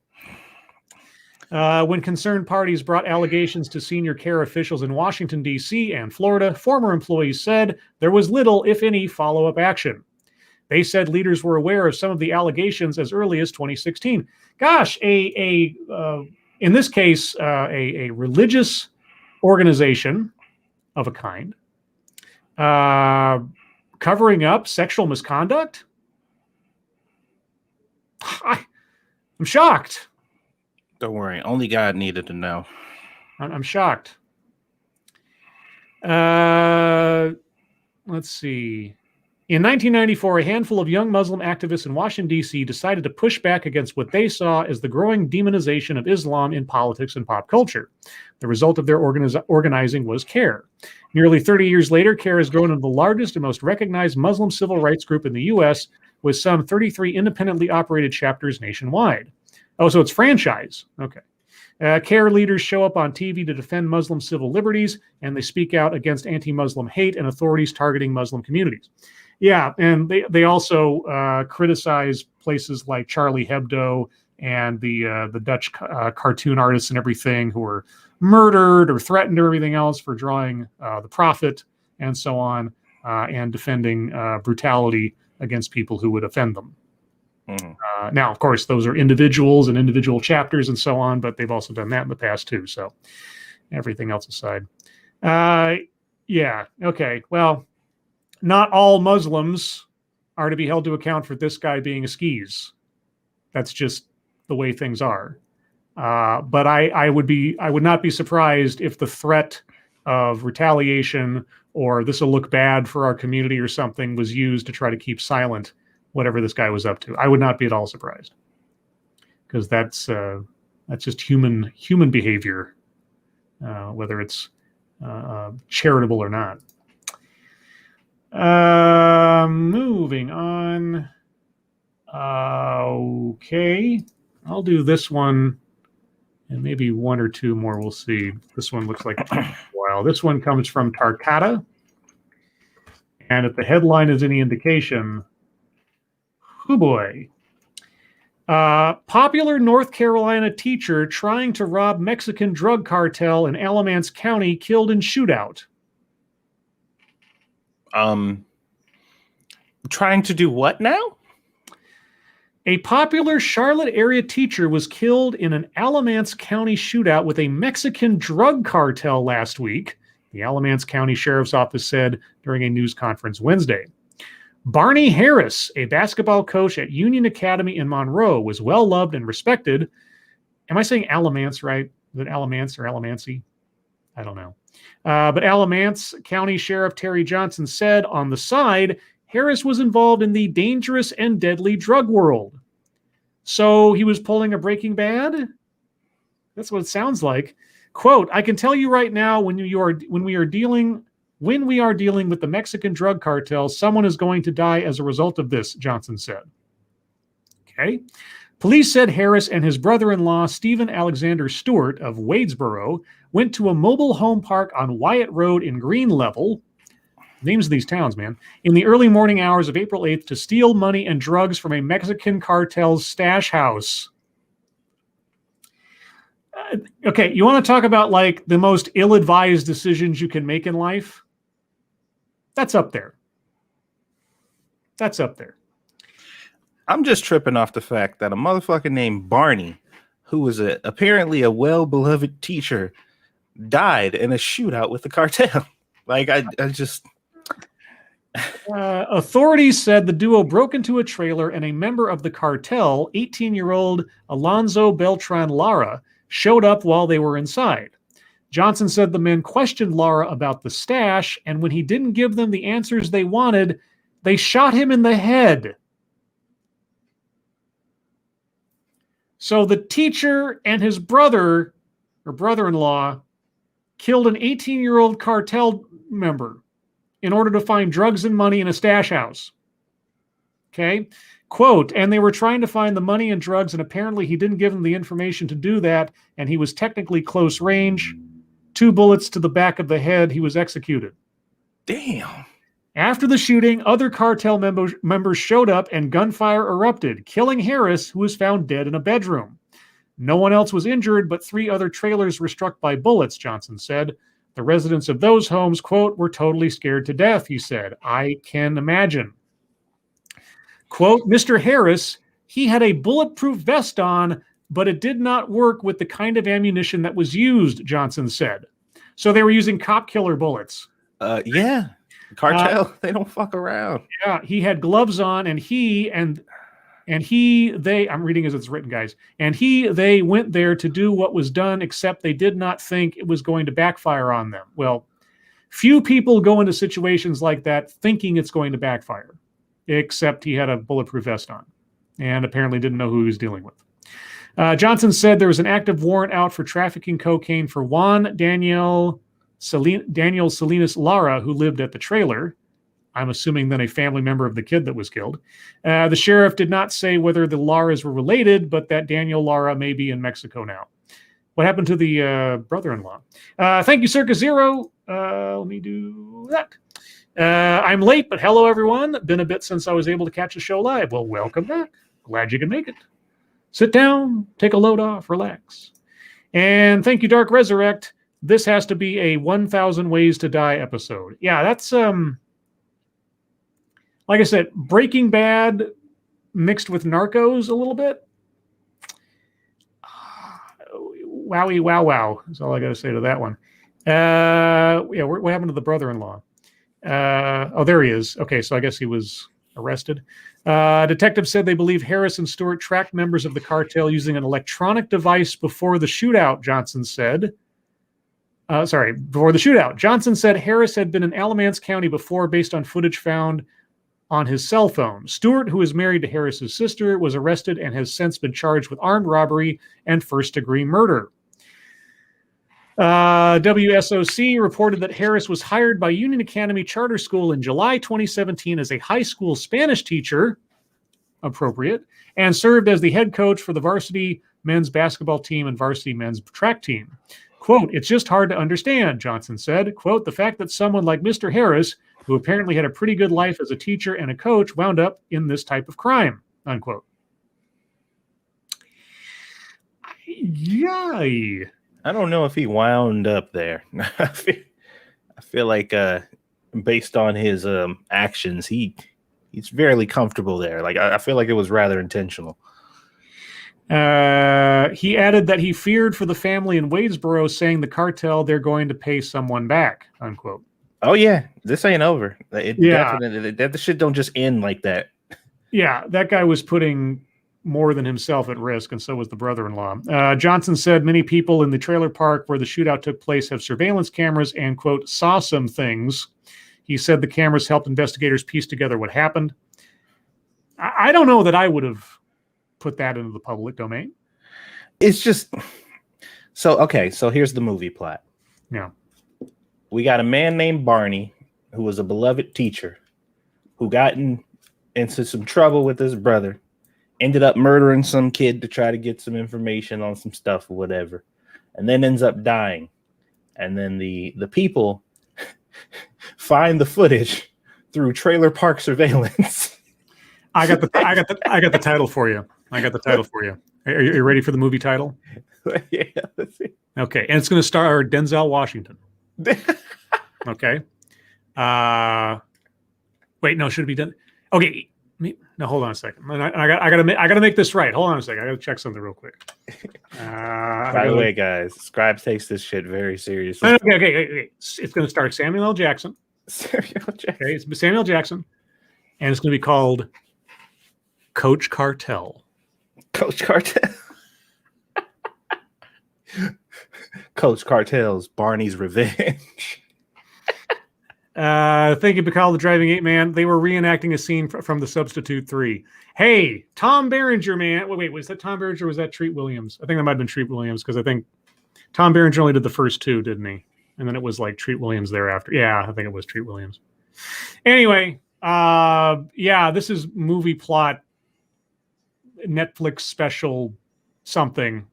When concerned parties brought allegations to senior CARE officials in Washington, D.C. and Florida, former employees said there was little, if any, follow-up action. They said leaders were aware of some of the allegations as early as 2016. Gosh, in this case, a religious organization of a kind covering up sexual misconduct? I'm shocked. Don't worry. Only God needed to know. I'm shocked. Let's see. In 1994, a handful of young Muslim activists in Washington, D.C. decided to push back against what they saw as the growing demonization of Islam in politics and pop culture. The result of their organizing was CARE. Nearly 30 years later, CARE has grown into the largest and most recognized Muslim civil rights group in the U.S., with some 33 independently operated chapters nationwide. Oh, so it's franchise. Okay. CARE leaders show up on TV to defend Muslim civil liberties, and they speak out against anti-Muslim hate and authorities targeting Muslim communities. Yeah, and they also criticize places like Charlie Hebdo and the Dutch cartoon artists and everything who were murdered or threatened or everything else for drawing the Prophet and so on, and defending brutality against people who would offend them. Mm-hmm. Now, of course, those are individuals and individual chapters and so on, but they've also done that in the past too. So everything else aside. Yeah, okay. Well, not all Muslims are to be held to account for this guy being a skis. That's just the way things are. But I would not be surprised if the threat of retaliation or this will look bad for our community or something was used to try to keep silent whatever this guy was up to. I would not be at all surprised, because that's That's just human behavior, whether it's charitable or not. Moving on. Okay, I'll do this one, and maybe one or two more. We'll see. This one looks like a while. This one comes from Tarcata, and if the headline is any indication, oh boy. Popular North Carolina teacher trying to rob Mexican drug cartel in Alamance County killed in shootout. Trying to do what now? A popular Charlotte area teacher was killed in an Alamance County shootout with a Mexican drug cartel last week, the Alamance County Sheriff's Office said during a news conference Wednesday. Barney Harris, a basketball coach at Union Academy in Monroe, was well loved and respected. Am I saying Alamance right? Is it Alamance or Alamancy? I don't know. But Alamance County Sheriff Terry Johnson said on the side, Harris was involved in the dangerous and deadly drug world. So he was pulling a Breaking Bad? That's what it sounds like. Quote, I can tell you right now, when we are dealing with the Mexican drug cartel, someone is going to die as a result of this, Johnson said. Okay. Police said Harris and his brother-in-law, Stephen Alexander Stewart of Wadesboro, went to a mobile home park on Wyatt Road in Green Level, names of these towns, man, in the early morning hours of April 8th to steal money and drugs from a Mexican cartel's stash house. Okay, you want to talk about like the most ill-advised decisions you can make in life? That's up there. That's up there. I'm just tripping off the fact that a motherfucker named Barney, who was apparently a well-beloved teacher, died in a shootout with the cartel. Like, I just... Authorities said the duo broke into a trailer and a member of the cartel, 18-year-old Alonzo Beltran Lara, showed up while they were inside. Johnson said the men questioned Lara about the stash, and when he didn't give them the answers they wanted, they shot him in the head. So the teacher and his brother, or brother-in-law, killed an 18-year-old cartel member in order to find drugs and money in a stash house. Okay? Quote, and they were trying to find the money and drugs, and apparently he didn't give them the information to do that, and he was technically close range. 2 bullets to the back of the head, he was executed. Damn. After the shooting, other cartel members showed up and gunfire erupted, killing Harris, who was found dead in a bedroom. No one else was injured, but 3 other trailers were struck by bullets, Johnson said. The residents of those homes, quote, were totally scared to death, he said. I can imagine. Quote, Mr. Harris, he had a bulletproof vest on, but it did not work with the kind of ammunition that was used, Johnson said. So they were using cop killer bullets. Yeah. Cartel, they don't fuck around. Yeah, he had gloves on, and I'm reading as it's written, guys. And they went there to do what was done, except they did not think it was going to backfire on them. Well, few people go into situations like that thinking it's going to backfire, except he had a bulletproof vest on and apparently didn't know who he was dealing with. Johnson said there was an active warrant out for trafficking cocaine for Juan Daniel Salinas Lara, who lived at the trailer. I'm assuming then a family member of the kid that was killed. The sheriff did not say whether the Laras were related, but that Daniel Lara may be in Mexico now. What happened to the brother-in-law? Thank you, Circa Zero. Let me do that. I'm late, but hello, everyone. Been a bit since I was able to catch a show live. Well, welcome back. Glad you can make it. Sit down, take a load off, relax. And thank you, Dark Resurrect. This has to be a 1,000 Ways to Die episode. Yeah, that's... like I said, Breaking Bad mixed with Narcos a little bit. Wowie, wow, wow. That's all I got to say to that one. What happened to the brother-in-law? There he is. Okay, so I guess he was arrested. Detectives said they believe Harris and Stewart tracked members of the cartel using an electronic device before the shootout, Johnson said. Before the shootout. Johnson said Harris had been in Alamance County before based on footage found on his cell phone. Stewart, who is married to Harris's sister, was arrested and has since been charged with armed robbery and first-degree murder. WSOC reported that Harris was hired by Union Academy Charter School in July 2017 as a high school Spanish teacher, appropriate, and served as the head coach for the varsity men's basketball team and varsity men's track team. Quote, "It's just hard to understand," Johnson said. Quote, "The fact that someone like Mr. Harris, who apparently had a pretty good life as a teacher and a coach, wound up in this type of crime," unquote. Yay. I don't know if he wound up there. I feel like based on his actions, he's fairly comfortable there. Like I feel like it was rather intentional. He added that he feared for the family in Wadesboro, saying the cartel, they're going to pay someone back, unquote. Oh yeah, this ain't over. Definitely, that shit don't just end like that. Yeah, that guy was putting more than himself at risk, and so was the brother-in-law. Johnson said many people in the trailer park where the shootout took place have surveillance cameras and, quote, saw some things. He said the cameras helped investigators piece together what happened. I don't know that I would have put that into the public domain. It's just... So here's the movie plot. Yeah. We got a man named Barney who was a beloved teacher who got into some trouble with his brother, ended up murdering some kid to try to get some information on some stuff or whatever, and then ends up dying. And then the people find the footage through trailer park surveillance. I got the title for you. Are you ready for the movie title? Yeah, let's see. Okay, and it's going to star Denzel Washington. Okay. Wait, no, should it be done? Okay. No, hold on a second. I gotta make this right. Hold on a second. I gotta check something real quick. By the way, guys, Scribe takes this shit very seriously. Okay. It's gonna start Samuel L. Jackson. Okay, it's Samuel L. Jackson, and it's gonna be called Coach Cartel. Coach Cartel. Coach Cartel's Barney's Revenge. Thank you, Pecoraro, the driving 8-man. They were reenacting a scene from The Substitute 3. Hey, Tom Berenger, man. Wait, was that Tom Berenger or was that Treat Williams? I think that might have been Treat Williams because I think Tom Berenger only did the first two, didn't he? And then it was like Treat Williams thereafter. Yeah, I think it was Treat Williams. Anyway, this is movie plot, Netflix special something.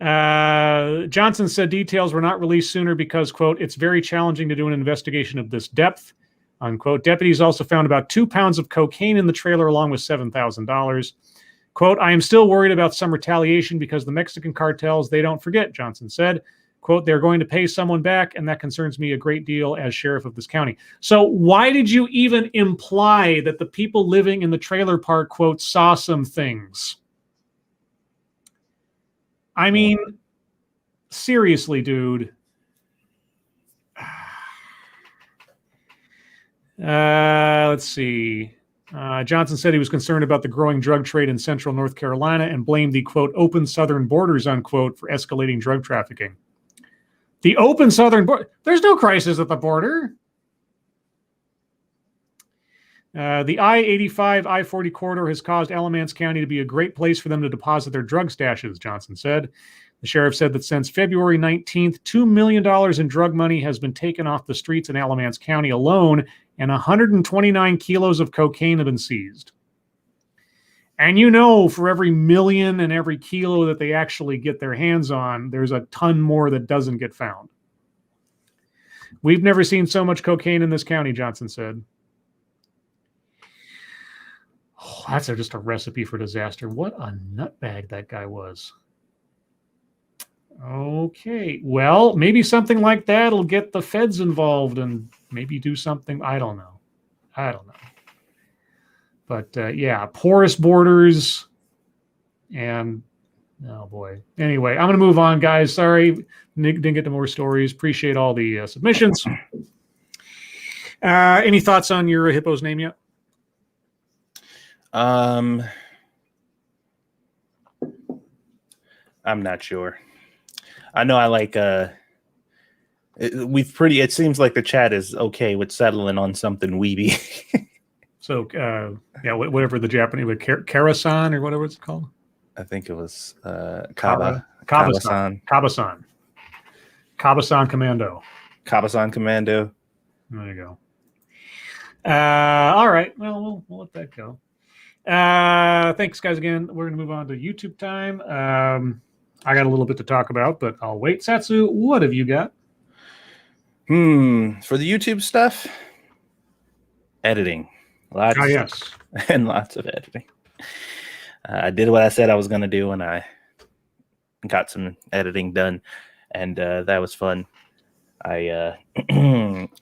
Johnson said details were not released sooner because, quote, "it's very challenging to do an investigation of this depth," unquote. Deputies also found about 2 pounds of cocaine in the trailer along with $7,000. Quote, "I am still worried about some retaliation because the Mexican cartels, they don't forget," Johnson said. Quote, "they're going to pay someone back, and that concerns me a great deal as sheriff of this county." So why did you even imply that the people living in the trailer park, quote, saw some things? I mean, seriously, dude. Let's see. Johnson said he was concerned about the growing drug trade in central North Carolina and blamed the, quote, "open southern borders," unquote, for escalating drug trafficking. The open southern border? There's no crisis at the border. The I-85, I-40 corridor has caused Alamance County to be a great place for them to deposit their drug stashes, Johnson said. The sheriff said that since February 19th, $2 million in drug money has been taken off the streets in Alamance County alone, and 129 kilos of cocaine have been seized. And you know, for every million and every kilo that they actually get their hands on, there's a ton more that doesn't get found. "We've never seen so much cocaine in this county," Johnson said. Oh, that's just a recipe for disaster. What a nutbag that guy was. Okay, well, maybe something like that will get the feds involved and maybe do something. I don't know. But porous borders and oh boy. Anyway, I'm going to move on, guys. Sorry, Nick didn't get to more stories. Appreciate all the submissions. Any thoughts on your hippo's name yet? I'm not sure. I know I like it seems like the chat is okay with settling on something weeby. So, whatever the Japanese, Karasan or whatever it's called. I think it was Kabasan. Kabasan Commando. Kabasan Commando. There you go. All right. Well, we'll let that go. Thanks, guys, again. We're going to move on to YouTube time. I got a little bit to talk about, but I'll wait. Satsu, what have you got? For the YouTube stuff, editing. Lots and lots of editing. I did what I said I was going to do, and I got some editing done, and that was fun. I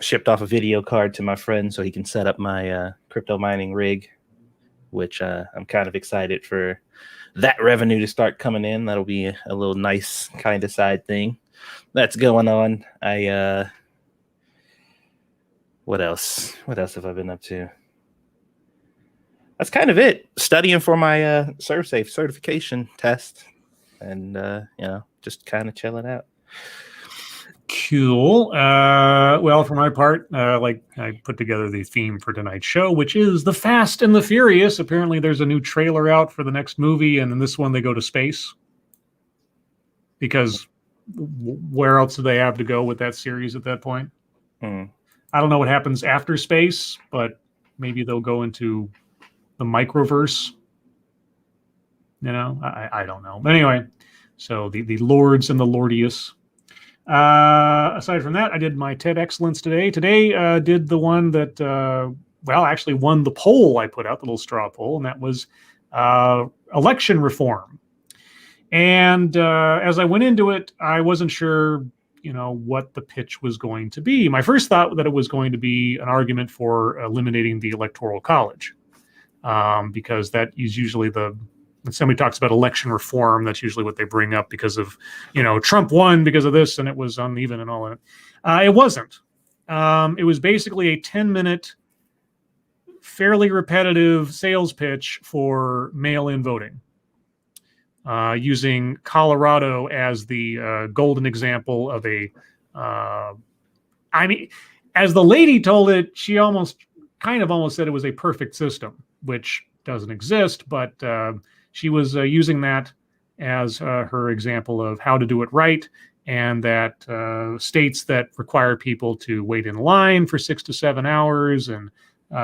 shipped off a video card to my friend so he can set up my crypto mining rig, which I'm kind of excited for that revenue to start coming in. That'll be a little nice kind of side thing that's going on. What else? What else have I been up to? That's kind of it. Studying for my ServSafe certification test, and just kind of chilling out. Cool. Well, for my part, I put together the theme for tonight's show, which is The Fast and the Furious. Apparently, there's a new trailer out for the next movie, and in this one, they go to space. Because where else do they have to go with that series at that point? I don't know what happens after space, but maybe they'll go into the microverse. I don't know. But anyway, so the Lords and the Lordius. Aside from that, I did my TED Excellence today. Today, did the one that, actually won the poll I put out, the little straw poll, and that was election reform. And as I went into it, I wasn't sure, what the pitch was going to be. My first thought that it was going to be an argument for eliminating the Electoral College, because that is usually when somebody talks about election reform, that's usually what they bring up because of, Trump won because of this and it was uneven and all that. It wasn't. It was basically a 10-minute, fairly repetitive sales pitch for mail-in voting, using Colorado as the golden example of as the lady told it, she almost said it was a perfect system, which doesn't exist, but she was using that as her example of how to do it right, and that states that require people to wait in line for 6 to 7 hours and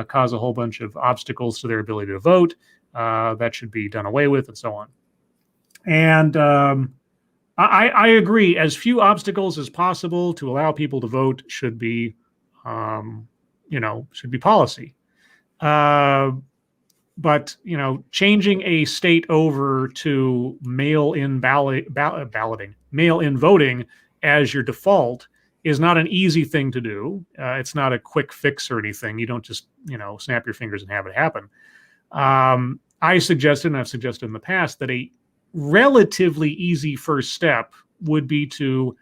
cause a whole bunch of obstacles to their ability to vote, that should be done away with, and so on. And I agree. As few obstacles as possible to allow people to vote should be policy. But, changing a state over to mail-in mail-in voting as your default is not an easy thing to do. It's not a quick fix or anything. You don't just, snap your fingers and have it happen. I suggested, and I've suggested in the past, that a relatively easy first step would be to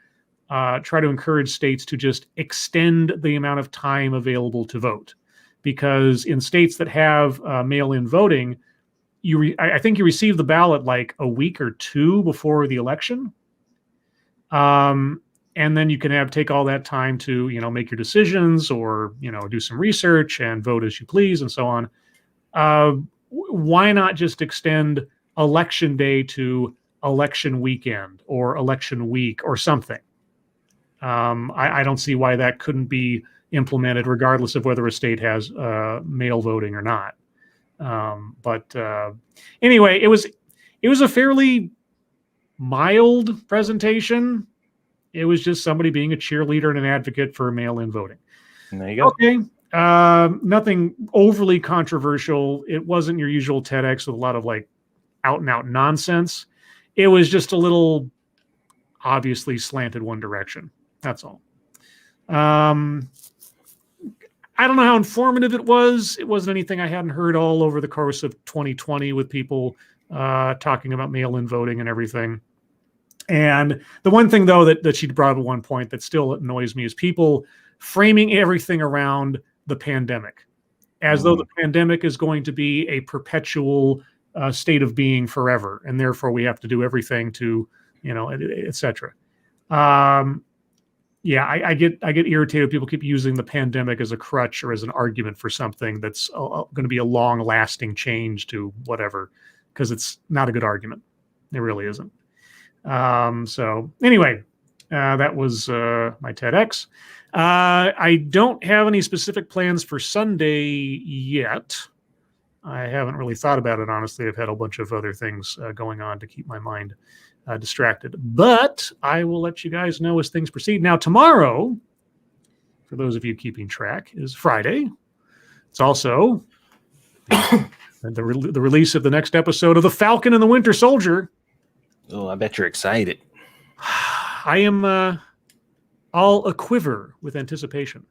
try to encourage states to just extend the amount of time available to vote. Because in states that have mail-in voting, I think you receive the ballot like a week or two before the election. And then you can take all that time to, make your decisions or, do some research and vote as you please and so on. Why not just extend election day to election weekend or election week or something? I don't see why that couldn't be implemented regardless of whether a state has mail voting or not. But anyway, it was a fairly mild presentation. It was just somebody being a cheerleader and an advocate for mail-in voting. And there you go. Okay. Nothing overly controversial. It wasn't your usual TEDx with a lot of out and out nonsense. It was just a little obviously slanted one direction. That's all. I don't know how informative it was. It wasn't anything I hadn't heard all over the course of 2020 with people talking about mail-in voting and everything. And the one thing, though, that she brought up at one point that still annoys me is people framing everything around the pandemic as though the pandemic is going to be a perpetual state of being forever, and therefore we have to do everything to, et cetera. Yeah, I get irritated. People keep using the pandemic as a crutch or as an argument for something that's going to be a long-lasting change to whatever, because it's not a good argument. It really isn't. So anyway, that was my TEDx. I don't have any specific plans for Sunday yet. I haven't really thought about it, honestly. I've had a bunch of other things going on to keep my mind distracted. But I will let you guys know as things proceed. Now, tomorrow, for those of you keeping track, is Friday. It's also the release of the next episode of The Falcon and the Winter Soldier. Oh, I bet you're excited. I am all aquiver with anticipation.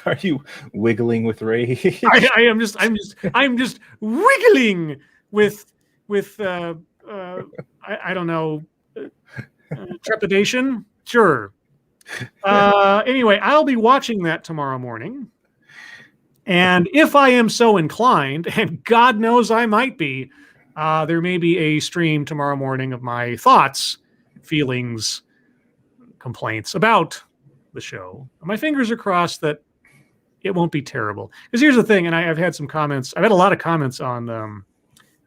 Are you wiggling with rage? I'm just wiggling with I don't know, trepidation. Sure. Anyway, I'll be watching that tomorrow morning, and if I am so inclined, and God knows I might be, there may be a stream tomorrow morning of my thoughts, feelings, complaints about the show. My fingers are crossed that it won't be terrible. Because here's the thing, and I've had some comments. I've had a lot of comments on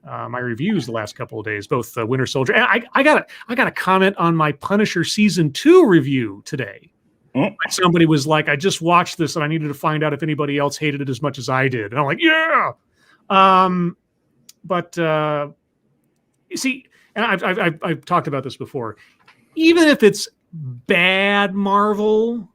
my reviews the last couple of days, both Winter Soldier. And I got a comment on my Punisher Season 2 review today. Somebody was like, I just watched this and I needed to find out if anybody else hated it as much as I did. And I'm like, yeah. But you see, and I've talked about this before. Even if it's bad Marvel,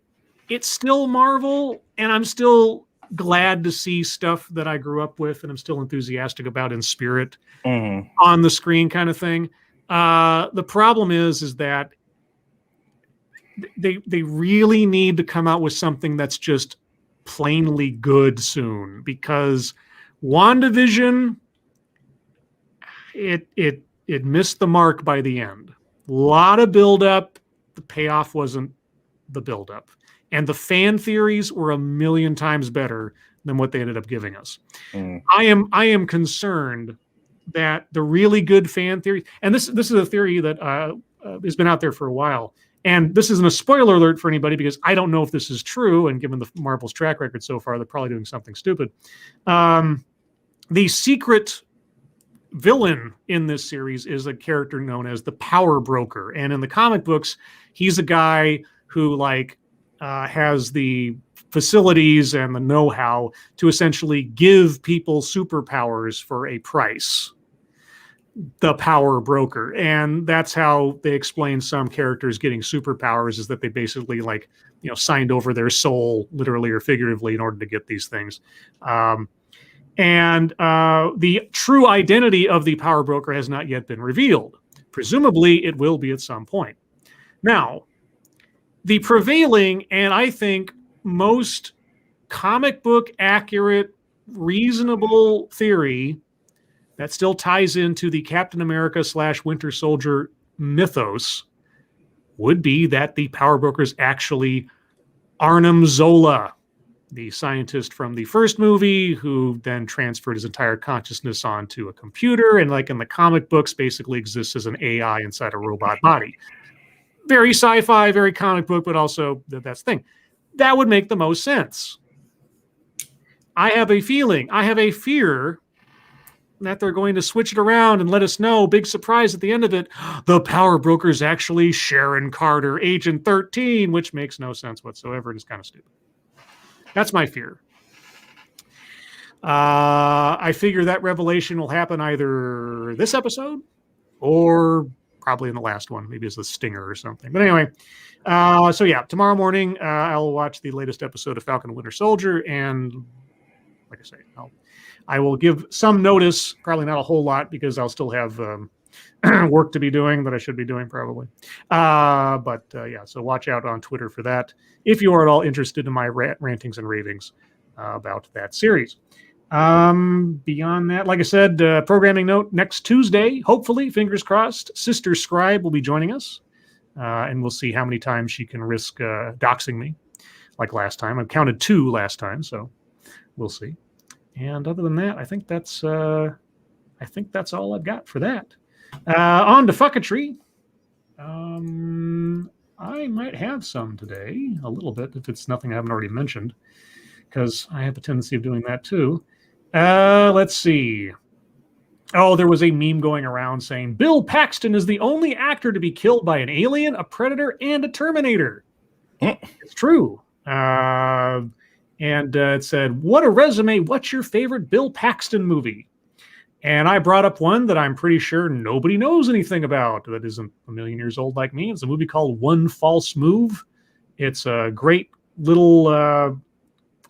it's still Marvel, and I'm still glad to see stuff that I grew up with and I'm still enthusiastic about in spirit on the screen, kind of thing. The problem is that they really need to come out with something that's just plainly good soon, because WandaVision, it missed the mark by the end. A lot of buildup. The payoff wasn't the buildup. And the fan theories were a million times better than what they ended up giving us. I am concerned that the really good fan theory, and this is a theory that has been out there for a while, and this isn't a spoiler alert for anybody because I don't know if this is true, and given the Marvel's track record so far, they're probably doing something stupid. The secret villain in this series is a character known as the Power Broker, and in the comic books, he's a guy who has the facilities and the know-how to essentially give people superpowers for a price. The Power Broker. And that's how they explain some characters getting superpowers, is that they basically signed over their soul, literally or figuratively, in order to get these things. And the true identity of the Power Broker has not yet been revealed. Presumably, it will be at some point. Now, the prevailing, and I think most comic book accurate, reasonable theory that still ties into the Captain America / Winter Soldier mythos would be that the Power Broker is actually Arnhem Zola, the scientist from the first movie who then transferred his entire consciousness onto a computer, and in the comic books basically exists as an AI inside a robot body. Very sci-fi, very comic book, but also that's the thing. That would make the most sense. I have a fear that they're going to switch it around and let us know, big surprise at the end of it, the Power Broker is actually Sharon Carter, Agent 13, which makes no sense whatsoever and is kind of stupid. That's my fear. I figure that revelation will happen either this episode or probably in the last one, maybe as the stinger or something. But anyway, so yeah, tomorrow morning I'll watch the latest episode of Falcon and Winter Soldier, and like I say, I will give some notice, probably not a whole lot, because I'll still have work to be doing that I should be doing probably. But yeah, so watch out on Twitter for that if you are at all interested in my rantings and ravings about that series. Beyond that, like I said, programming note, next Tuesday, hopefully, fingers crossed, Sister Scribe will be joining us, and we'll see how many times she can risk doxing me like last time. I've counted 2 last time, so we'll see. And other than that, I think that's all I've got for that. On to Fucketry. I might have some today, a little bit, if it's nothing I haven't already mentioned, because I have a tendency of doing that too. Let's see. Oh, there was a meme going around saying Bill Paxton is the only actor to be killed by an alien, a predator, and a Terminator. It's true. And it said, what a resume. What's your favorite Bill Paxton movie? And I brought up one that I'm pretty sure nobody knows anything about that isn't a million years old like me. It's a movie called One False Move. It's a great little,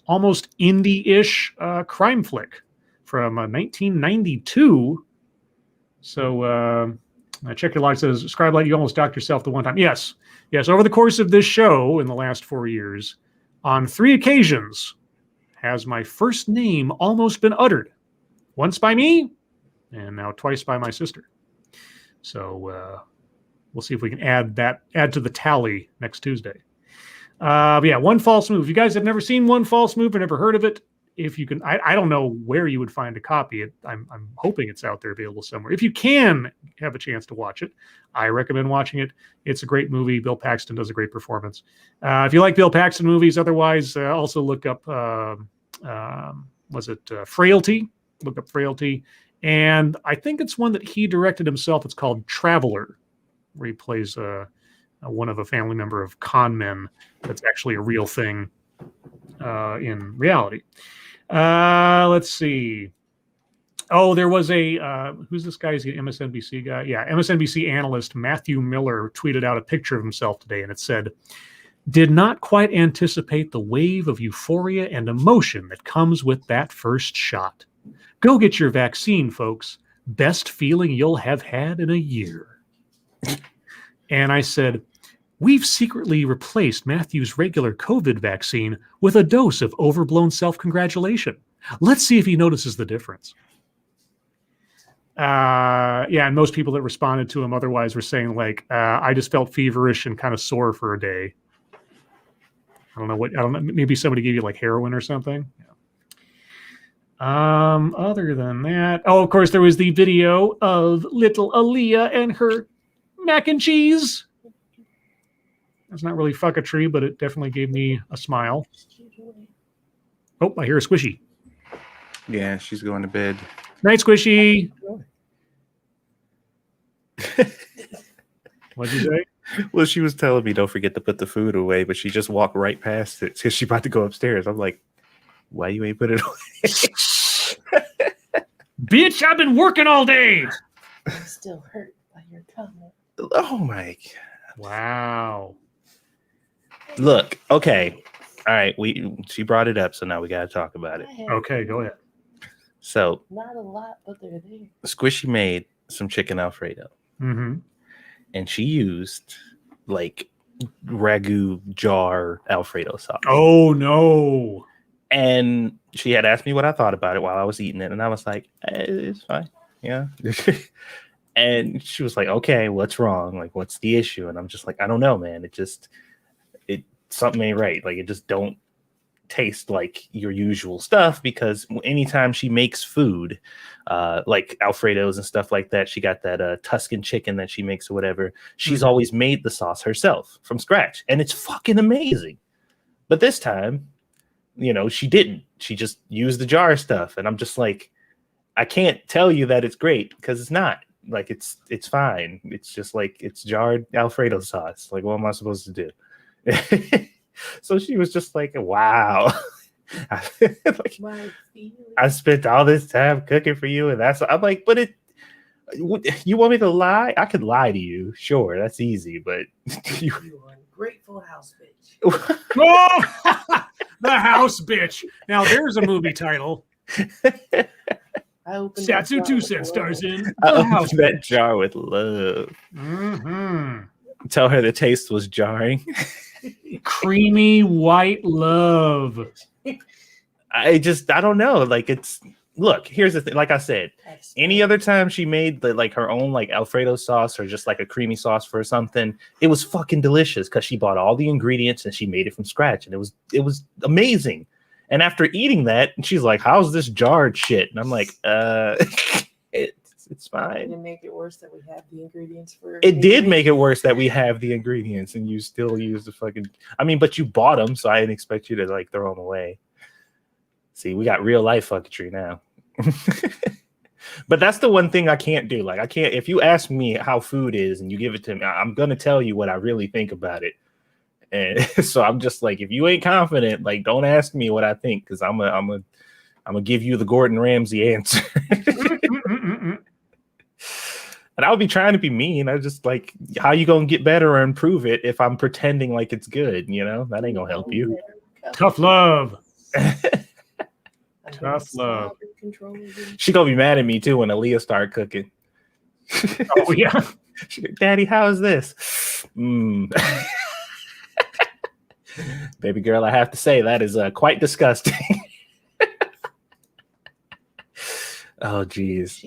almost indie-ish crime flick from 1992. So check your log. Says, Scribe Light, you almost docked yourself the one time. Yes. Over the course of this show in the last 4 years, on 3 occasions, has my first name almost been uttered. Once by me, and now twice by my sister. So we'll see if we can add to the tally next Tuesday. Yeah, One False Move. If you guys have never seen One False Move or never heard of it, if you can, I don't know where you would find a copy. I'm hoping it's out there available somewhere. If you can have a chance to watch it, I recommend watching it. It's a great movie. Bill Paxton does a great performance. If you like Bill Paxton movies, otherwise, also look up, Frailty? Look up Frailty. And I think it's one that he directed himself. It's called Traveler, where he plays one of a family member of con men. That's actually a real thing in reality. Let's see. Oh, there was a who's this guy? Is he an MSNBC guy? Yeah, MSNBC analyst Matthew Miller tweeted out a picture of himself today, and it said, "Did not quite anticipate the wave of euphoria and emotion that comes with that first shot. Go get your vaccine, folks. Best feeling you'll have had in a year." And I said, we've secretly replaced Matthew's regular COVID vaccine with a dose of overblown self-congratulation. Let's see if he notices the difference. Yeah, and most people that responded to him otherwise were saying, like, I just felt feverish and kind of sore for a day. I don't know, maybe somebody gave you like heroin or something. Yeah. Other than that, oh, of course, there was the video of little Aaliyah and her mac and cheese. That's not really fuckatry, but it definitely gave me a smile. Oh, I hear a squishy. Yeah, she's going to bed. Night, squishy. What'd you say? Well, she was telling me don't forget to put the food away, but she just walked right past it because she's about to go upstairs. I'm like, why you ain't put it away? Bitch, I've been working all day. I'm still hurt by your comment. Oh my God. Wow. Look, okay. All right, she brought it up, so now we got to talk about it. Okay, go ahead. So, not a lot, but they're there. Squishy made some chicken Alfredo. Mm-hmm. And she used like ragu jar Alfredo sauce. Oh, no. And she had asked me what I thought about it while I was eating it. And I was like, it's fine. Yeah. And she was like, okay, what's wrong? Like, what's the issue? And I'm just like, I don't know, man. Something ain't right. Like, it just don't taste like your usual stuff, because anytime she makes food, like Alfredos and stuff like that, she got that Tuscan chicken that she makes or whatever. She's always made the sauce herself from scratch, and it's fucking amazing. But this time, she didn't. She just used the jar stuff, and I'm just like, I can't tell you that it's great because it's not. Like, it's fine. It's just like, it's jarred Alfredo sauce. Like, what am I supposed to do? So she was just like, wow. Like, I spent all this time cooking for you, and I'm like, but you want me to lie? I could lie to you, sure, that's easy, but you are a ungrateful house bitch. Oh, the house bitch. Now there's a movie title. Satsu 2 cents stars in I opened that jar with love. Mm-hmm. Tell her the taste was jarring. Creamy white love. I don't know. Like, look, here's the thing. Like I said, any other time she made her own like Alfredo sauce or just like a creamy sauce for something, it was fucking delicious because she bought all the ingredients and she made it from scratch, and it was amazing. And after eating that, she's like, how's this jarred shit? And I'm like, it's It's fine. Did it make it worse that we have the ingredients for It did make it worse that we have the ingredients and you still use the fucking. I mean, but you bought them, so I didn't expect you to like throw them away. See, we got real life fucketry now. But that's the one thing I can't do. Like, I can't. If you ask me how food is and you give it to me, I'm gonna tell you what I really think about it. And so I'm just like, if you ain't confident, like, don't ask me what I think, because I'm gonna give you the Gordon Ramsay answer. And I would be trying to be mean. I just like, how you gonna get better or improve it if I'm pretending like it's good? You know, that ain't gonna help you. Tough love. Tough love. She gonna be mad at me too when Aaliyah start cooking. Oh yeah. Daddy, how is this? Baby girl, I have to say that is quite disgusting. Oh geez.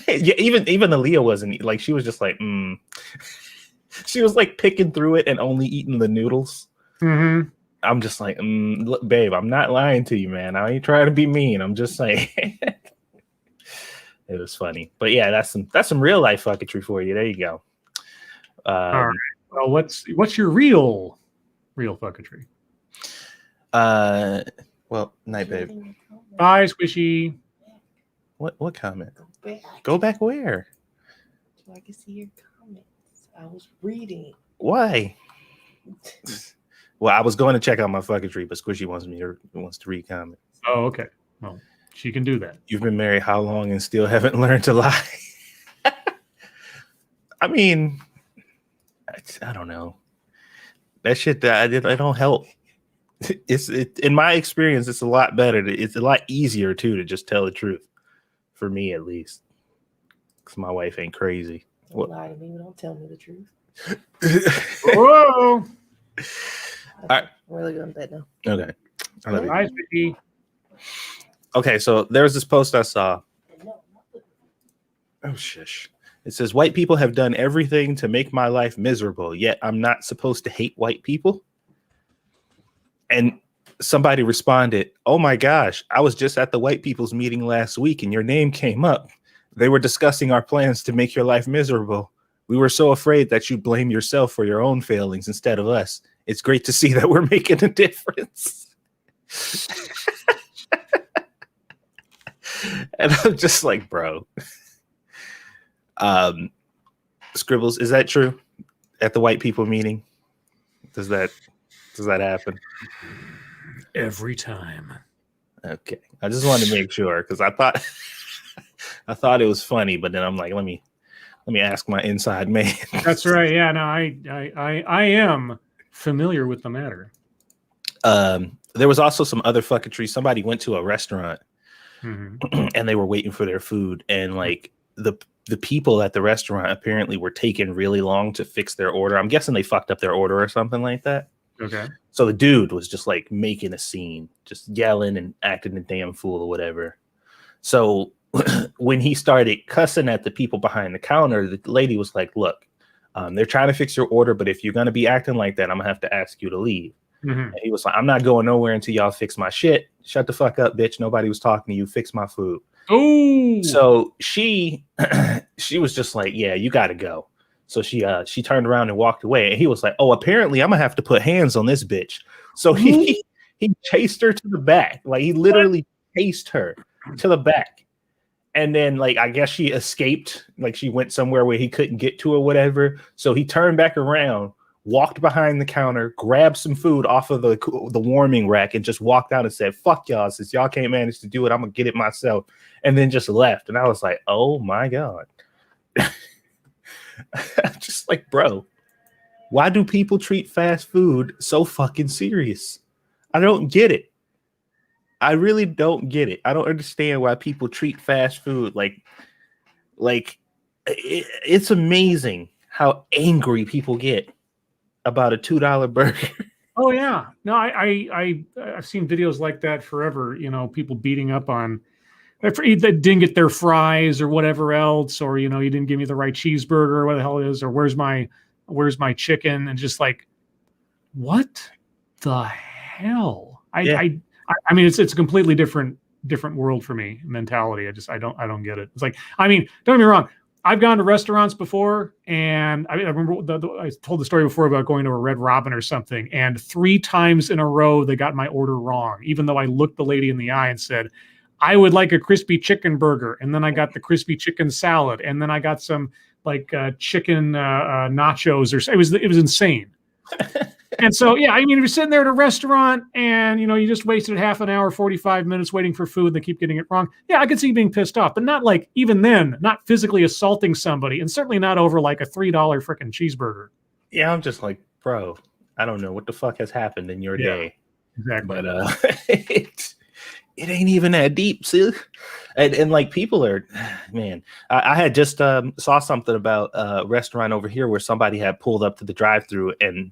Yeah, even Aaliyah wasn't like, she was just like, She was like picking through it and only eating the noodles. Mm-hmm. I'm just like, look, babe, I'm not lying to you, man. I ain't trying to be mean. I'm just saying. It was funny. But yeah, that's some real life fucketry for you. There you go. All right. Well, what's your real fucketry? Well, night, babe. Bye, Squishy. What comment? Go back where? So I can see your comments. I was reading. Why? Well, I was going to check out my fucketry, but Squishy wants to read comments. Oh, okay. Well, she can do that. You've been married how long and still haven't learned to lie? I mean, I don't know. That shit that it don't help. In my experience, it's a lot better. It's a lot easier too to just tell the truth. For me, at least, because my wife ain't crazy. Don't lie to me. Don't tell me the truth. Whoa. All right. I'm really going to bed now. Okay. I love you. Bye, Squishy. Okay, so there's this post I saw. Oh, shush. It says, white people have done everything to make my life miserable, yet I'm not supposed to hate white people. And somebody responded, oh my gosh, I was just at the white people's meeting last week and your name came up. They were discussing our plans to make your life miserable. We were so afraid that you'd blame yourself for your own failings instead of us. It's great to see that we're making a difference. And I'm just like, bro. Scribbles, is that true? At the white people meeting? Does that happen? Every time. Okay. I just wanted to make sure because I thought it was funny, but then I'm like, let me ask my inside man. That's right. Yeah, no, I am familiar with the matter. There was also some other fucketry. Somebody went to a restaurant Mm-hmm. and they were waiting for their food, and like the people at the restaurant apparently were taking really long to fix their order. I'm guessing they fucked up their order or something like that. Okay. So the dude was just like making a scene, just yelling and acting a damn fool or whatever. So when he started cussing at the people behind the counter, the lady was like, look, they're trying to fix your order, but if you're going to be acting like that, I'm going to have to ask you to leave. Mm-hmm. And he was like, I'm not going nowhere until y'all fix my shit. Shut the fuck up, bitch. Nobody was talking to you. Fix my food. Oh, So she was just like, yeah, you got to go. So she turned around and walked away. And he was like, oh, apparently I'm going to have to put hands on this bitch. So he chased her to the back. Like he literally chased her to the back. And then like, I guess she escaped. Like she went somewhere where he couldn't get to or whatever. So he turned back around, walked behind the counter, grabbed some food off of the warming rack and just walked out and said, fuck y'all. Since y'all can't manage to do it, I'm going to get it myself. And then just left. And I was like, oh my God. Just like, bro, why do people treat fast food so fucking serious? I don't get it. I really don't get it. I don't understand why people treat fast food like it's amazing how angry people get about a $2 burger. Oh yeah, no, I've seen videos like that forever. You know, people beating up on that didn't get their fries or whatever else, or you know, you didn't give me the right cheeseburger or what the hell it is, or where's my chicken, and just like, what the hell? I mean, it's a completely different different world for me, mentality. I don't get it. It's like, I mean, don't get me wrong. I've gone to restaurants before, and I remember I told the story before about going to a Red Robin or something, and 3 times in a row they got my order wrong, even though I looked the lady in the eye and said, I would like a crispy chicken burger, and then I got the crispy chicken salad, and then I got some like chicken nachos, or it was insane. And so, yeah, I mean, if you're sitting there at a restaurant and, you just wasted half an hour, 45 minutes waiting for food, they keep getting it wrong. Yeah, I could see you being pissed off, but not like, even then, not physically assaulting somebody, and certainly not over like a $3 freaking cheeseburger. Yeah, I'm just like, bro, I don't know what the fuck has happened in your day. Exactly. But it ain't even that deep, see? And like, people are, man, I had just saw something about a restaurant over here where somebody had pulled up to the drive-thru, and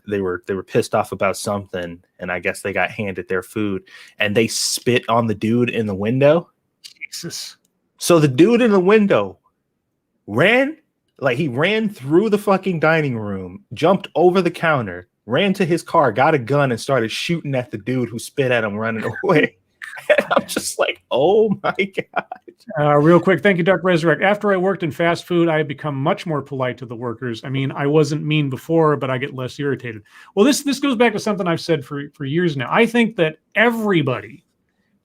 they were pissed off about something, and I guess they got handed their food, and they spit on the dude in the window. Jesus. So the dude in the window ran through the fucking dining room, jumped over the counter, ran to his car, got a gun, and started shooting at the dude who spit at him running away. And I'm just like, oh my God. Real quick, thank you, Dark Resurrect. After I worked in fast food, I have become much more polite to the workers. I mean, I wasn't mean before, but I get less irritated. Well, this goes back to something I've said for years now. I think that everybody,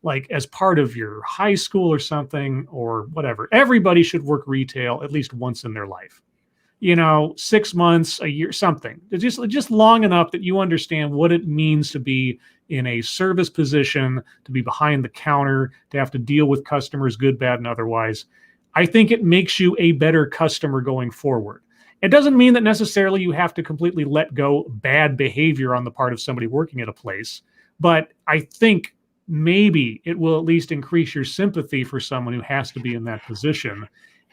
like as part of your high school or something or whatever, everybody should work retail at least once in their life. 6 months, a year, something. Just long enough that you understand what it means to be in a service position, to be behind the counter, to have to deal with customers, good, bad, and otherwise. I think it makes you a better customer going forward. It doesn't mean that necessarily you have to completely let go bad behavior on the part of somebody working at a place, but I think maybe it will at least increase your sympathy for someone who has to be in that position.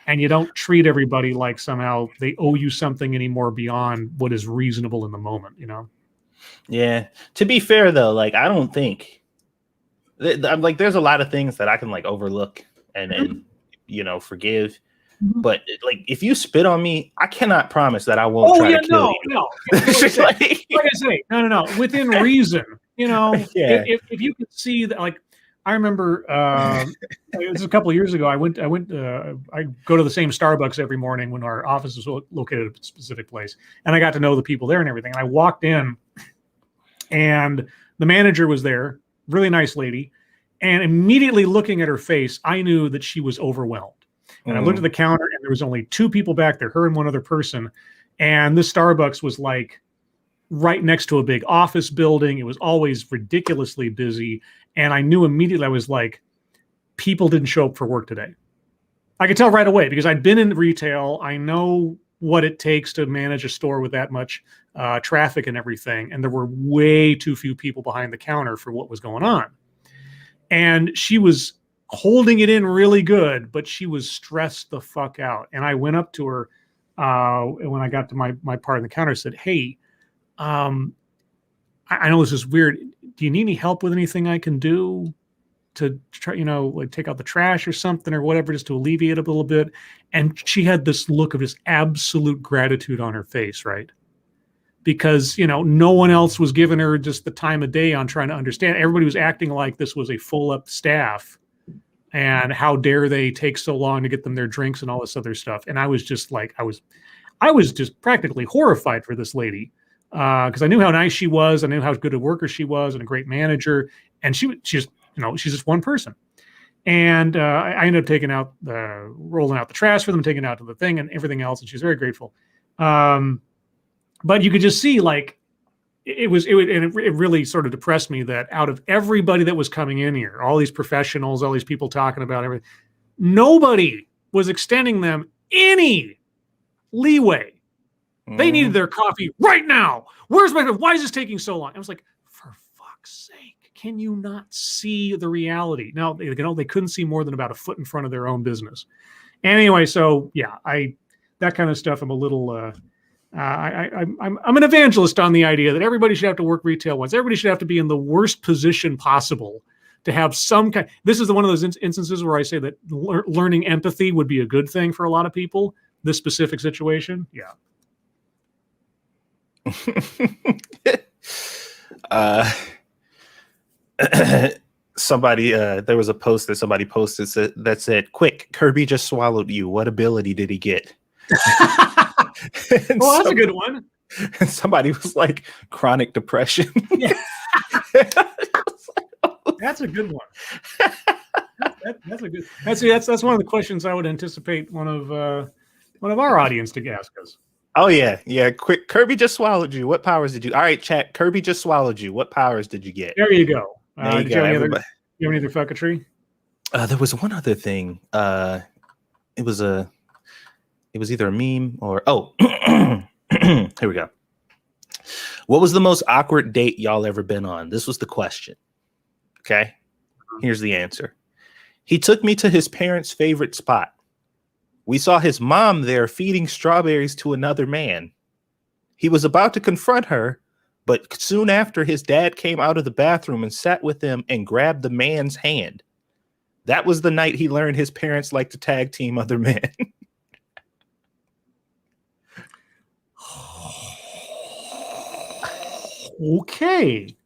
And you don't treat everybody like somehow they owe you something anymore beyond what is reasonable in the moment, Yeah. To be fair, though, like, I don't think I'm like, there's a lot of things that I can like overlook and forgive. But like, if you spit on me, I cannot promise that I won't try to kill you. No. Like I say, no. Within reason, Yeah. if you could see that, like, I remember it was a couple of years ago. I go to the same Starbucks every morning when our office is located at a specific place, and I got to know the people there and everything. And I walked in, and the manager was there, really nice lady, and immediately looking at her face, I knew that she was overwhelmed. And I looked at the counter, and there was only 2 people back there, her and one other person, and this Starbucks was like right next to a big office building. It was always ridiculously busy. And I knew immediately, I was like, people didn't show up for work today. I could tell right away because I'd been in retail. I know what it takes to manage a store with that much traffic and everything. And there were way too few people behind the counter for what was going on. And she was holding it in really good, but she was stressed the fuck out. And I went up to her when I got to my part of the counter, said, hey, I know this is weird. Do you need any help with anything I can do to try, like take out the trash or something or whatever, just to alleviate it a little bit? And she had this look of just absolute gratitude on her face, right? Because, no one else was giving her just the time of day on trying to understand. Everybody was acting like this was a full up staff, and how dare they take so long to get them their drinks and all this other stuff. And I was just like, I was just practically horrified for this lady. Because I knew how nice she was, I knew how good a worker she was, and a great manager. And she's just one person. And I ended up rolling out the trash for them, taking it out to the thing and everything else. And she's very grateful. But you could just see, like, it really sort of depressed me that out of everybody that was coming in here, all these professionals, all these people talking about everything, nobody was extending them any leeway. They needed their coffee right now. Why is this taking so long? I was like, for fuck's sake, can you not see the reality? No, they couldn't see more than about a foot in front of their own business. Anyway, so yeah, that kind of stuff. I'm a little, I'm an evangelist on the idea that everybody should have to work retail once. Everybody should have to be in the worst position possible to have some kind. This is one of those instances where I say that learning empathy would be a good thing for a lot of people. This specific situation, yeah. Somebody, there was a post that somebody posted that said, "Quick, Kirby just swallowed you. What ability did he get?" Well, that's a good one. And somebody was like, "Chronic depression." Yeah. That's a good one. That's a good. That's one of the questions I would anticipate one of our audience to ask us. Oh yeah. Quick, Kirby just swallowed you. What powers did you? All right, chat. Kirby just swallowed you. What powers did you get? There you go. There you did go. you have any other fucketry? There was one other thing. It was either a meme or here we go. What was the most awkward date y'all ever been on? This was the question. Okay. Here's the answer. He took me to his parents' favorite spot. We saw his mom there feeding strawberries to another man. He was about to confront her, but soon after, his dad came out of the bathroom and sat with him and grabbed the man's hand. That was the night he learned his parents like to tag team other men. Okay.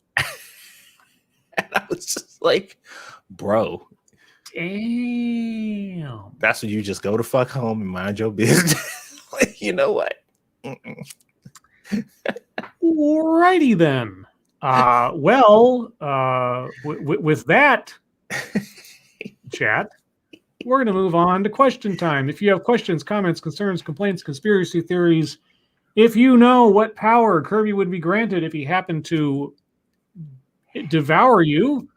And I was just like, bro. Damn. That's when you just go to fuck home and mind your business. Like, you know what? Alrighty then. With that, chat, we're going to move on to question time. If you have questions, comments, concerns, complaints, conspiracy theories, if you know what power Kirby would be granted if he happened to devour you,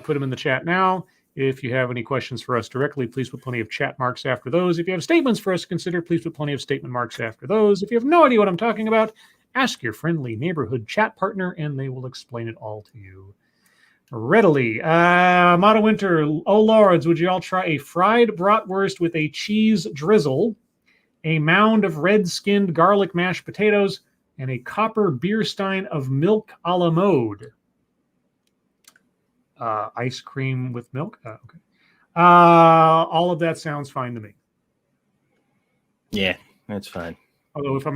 put them in the chat now. If you have any questions for us directly, please put plenty of chat marks after those. If you have statements for us to consider, please put plenty of statement marks after those. If you have no idea what I'm talking about, ask your friendly neighborhood chat partner, and they will explain it all to you readily. Motto Winter, oh lords, would you all try a fried bratwurst with a cheese drizzle, a mound of red-skinned garlic mashed potatoes, and a copper beer stein of milk a la mode? Ice cream with milk? Okay. All of that sounds fine to me. Yeah, that's fine. Although if I'm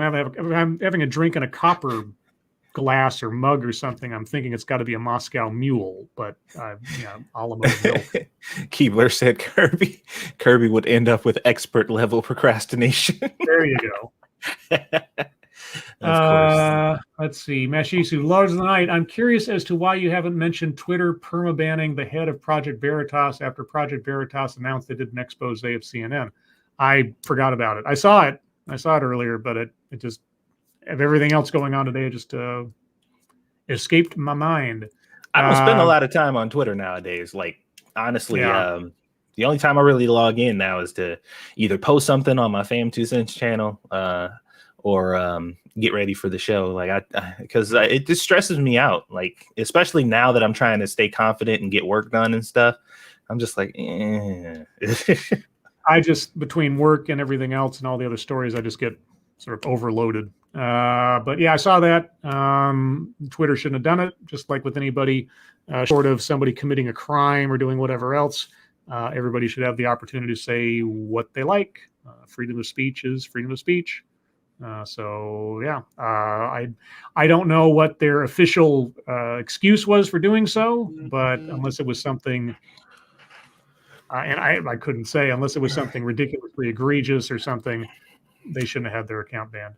having a drink in a copper glass or mug or something, I'm thinking it's got to be a Moscow Mule, but a la mode milk. Keebler said Kirby would end up with expert level procrastination. There you go. Let's see. Mashisu, Lords of the Night. I'm curious as to why you haven't mentioned Twitter permabanning the head of Project Veritas after Project Veritas announced they did an expose of CNN. I forgot about it. I saw it earlier, but it just, of everything else going on today, it just escaped my mind. I don't spend a lot of time on Twitter nowadays. Like, honestly, the only time I really log in now is to either post something on my Fam 2 Cents channel, or get ready for the show. Like because it just stresses me out. Like, especially now that I'm trying to stay confident and get work done and stuff. I'm just like, I just, between work and everything else and all the other stories, I just get sort of overloaded. But yeah, I saw that. Twitter shouldn't have done it, just like with anybody, short of somebody committing a crime or doing whatever else. Everybody should have the opportunity to say what they like. Freedom of speech is freedom of speech. So yeah, I don't know what their official excuse was for doing so, but unless it was something, and I couldn't say, unless it was something ridiculously egregious or something, they shouldn't have had their account banned.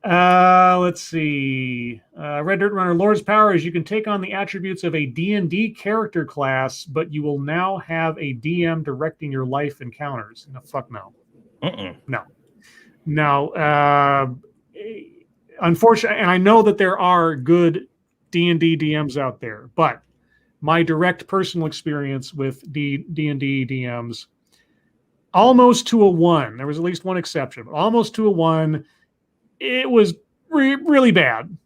Let's see. Red Dirt Runner, Lord's Power is you can take on the attributes of a D&D character class, but you will now have a DM directing your life encounters. No, fuck no. No. Unfortunately, and I know that there are good D&D DMs out there, but my direct personal experience with D&D DMs, almost to a 1. There was at least one exception, but almost to a 1. It was really bad,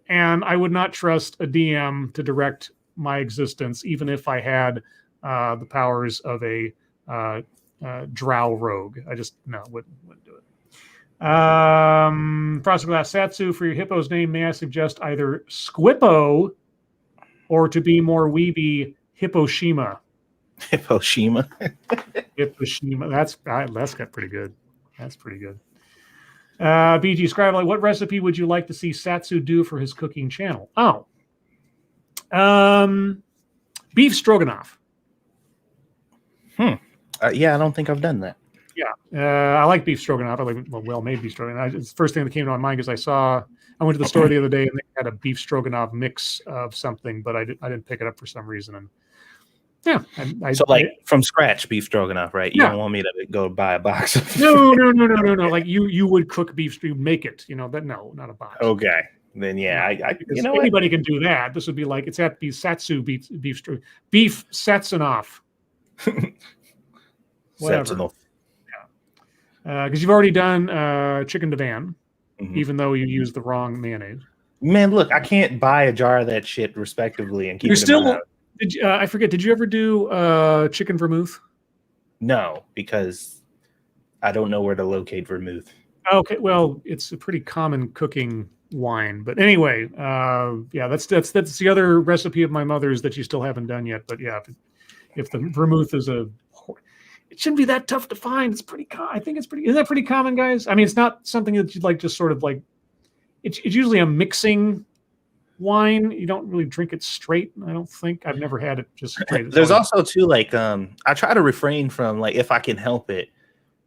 and I would not trust a DM to direct my existence, even if I had the powers of a drow rogue. I just wouldn't do it. Frosted Glass Satsu, for your hippo's name, may I suggest either Squippo or, to be more weeby, Hipposhima. Hipposhima. That's got pretty good. That's pretty good. BG Scribe, what recipe would you like to see Satsu do for his cooking channel? Beef stroganoff. Yeah, I don't think I've done that. Yeah, I like beef stroganoff. I like well-made beef stroganoff. It's the first thing that came to my mind because I went to the store the other day and they had a beef stroganoff mix of something, but I didn't pick it up for some reason. And yeah, So from scratch beef stroganoff, right? You Yeah. don't want me to go buy a box of no. Like you would cook beef, you make it. You know that? No, not a box. Okay, then yeah, I Because you know what? anybody can do that. This would be like it's at the Satsu beef Satsunoff. Whatever. Sensible. Because you've already done chicken divan, Mhm. even though you used the wrong mayonnaise. Man, look, I can't buy a jar of that shit respectively and keep You're it in my still. house. I forget. Did you ever do chicken vermouth? No, because I don't know where to locate vermouth. Okay, well, it's a pretty common cooking wine, but anyway, yeah, that's the other recipe of my mother's that you still haven't done yet. But yeah, if the vermouth is it shouldn't be that tough to find. It's pretty. I think it's pretty. Isn't that pretty common, guys? I mean, it's not something that you'd like just sort of like. It's usually a mixing wine. You don't really drink it straight. I don't think I've never had it just straight. There's also too like I try to refrain from, like, if I can help it,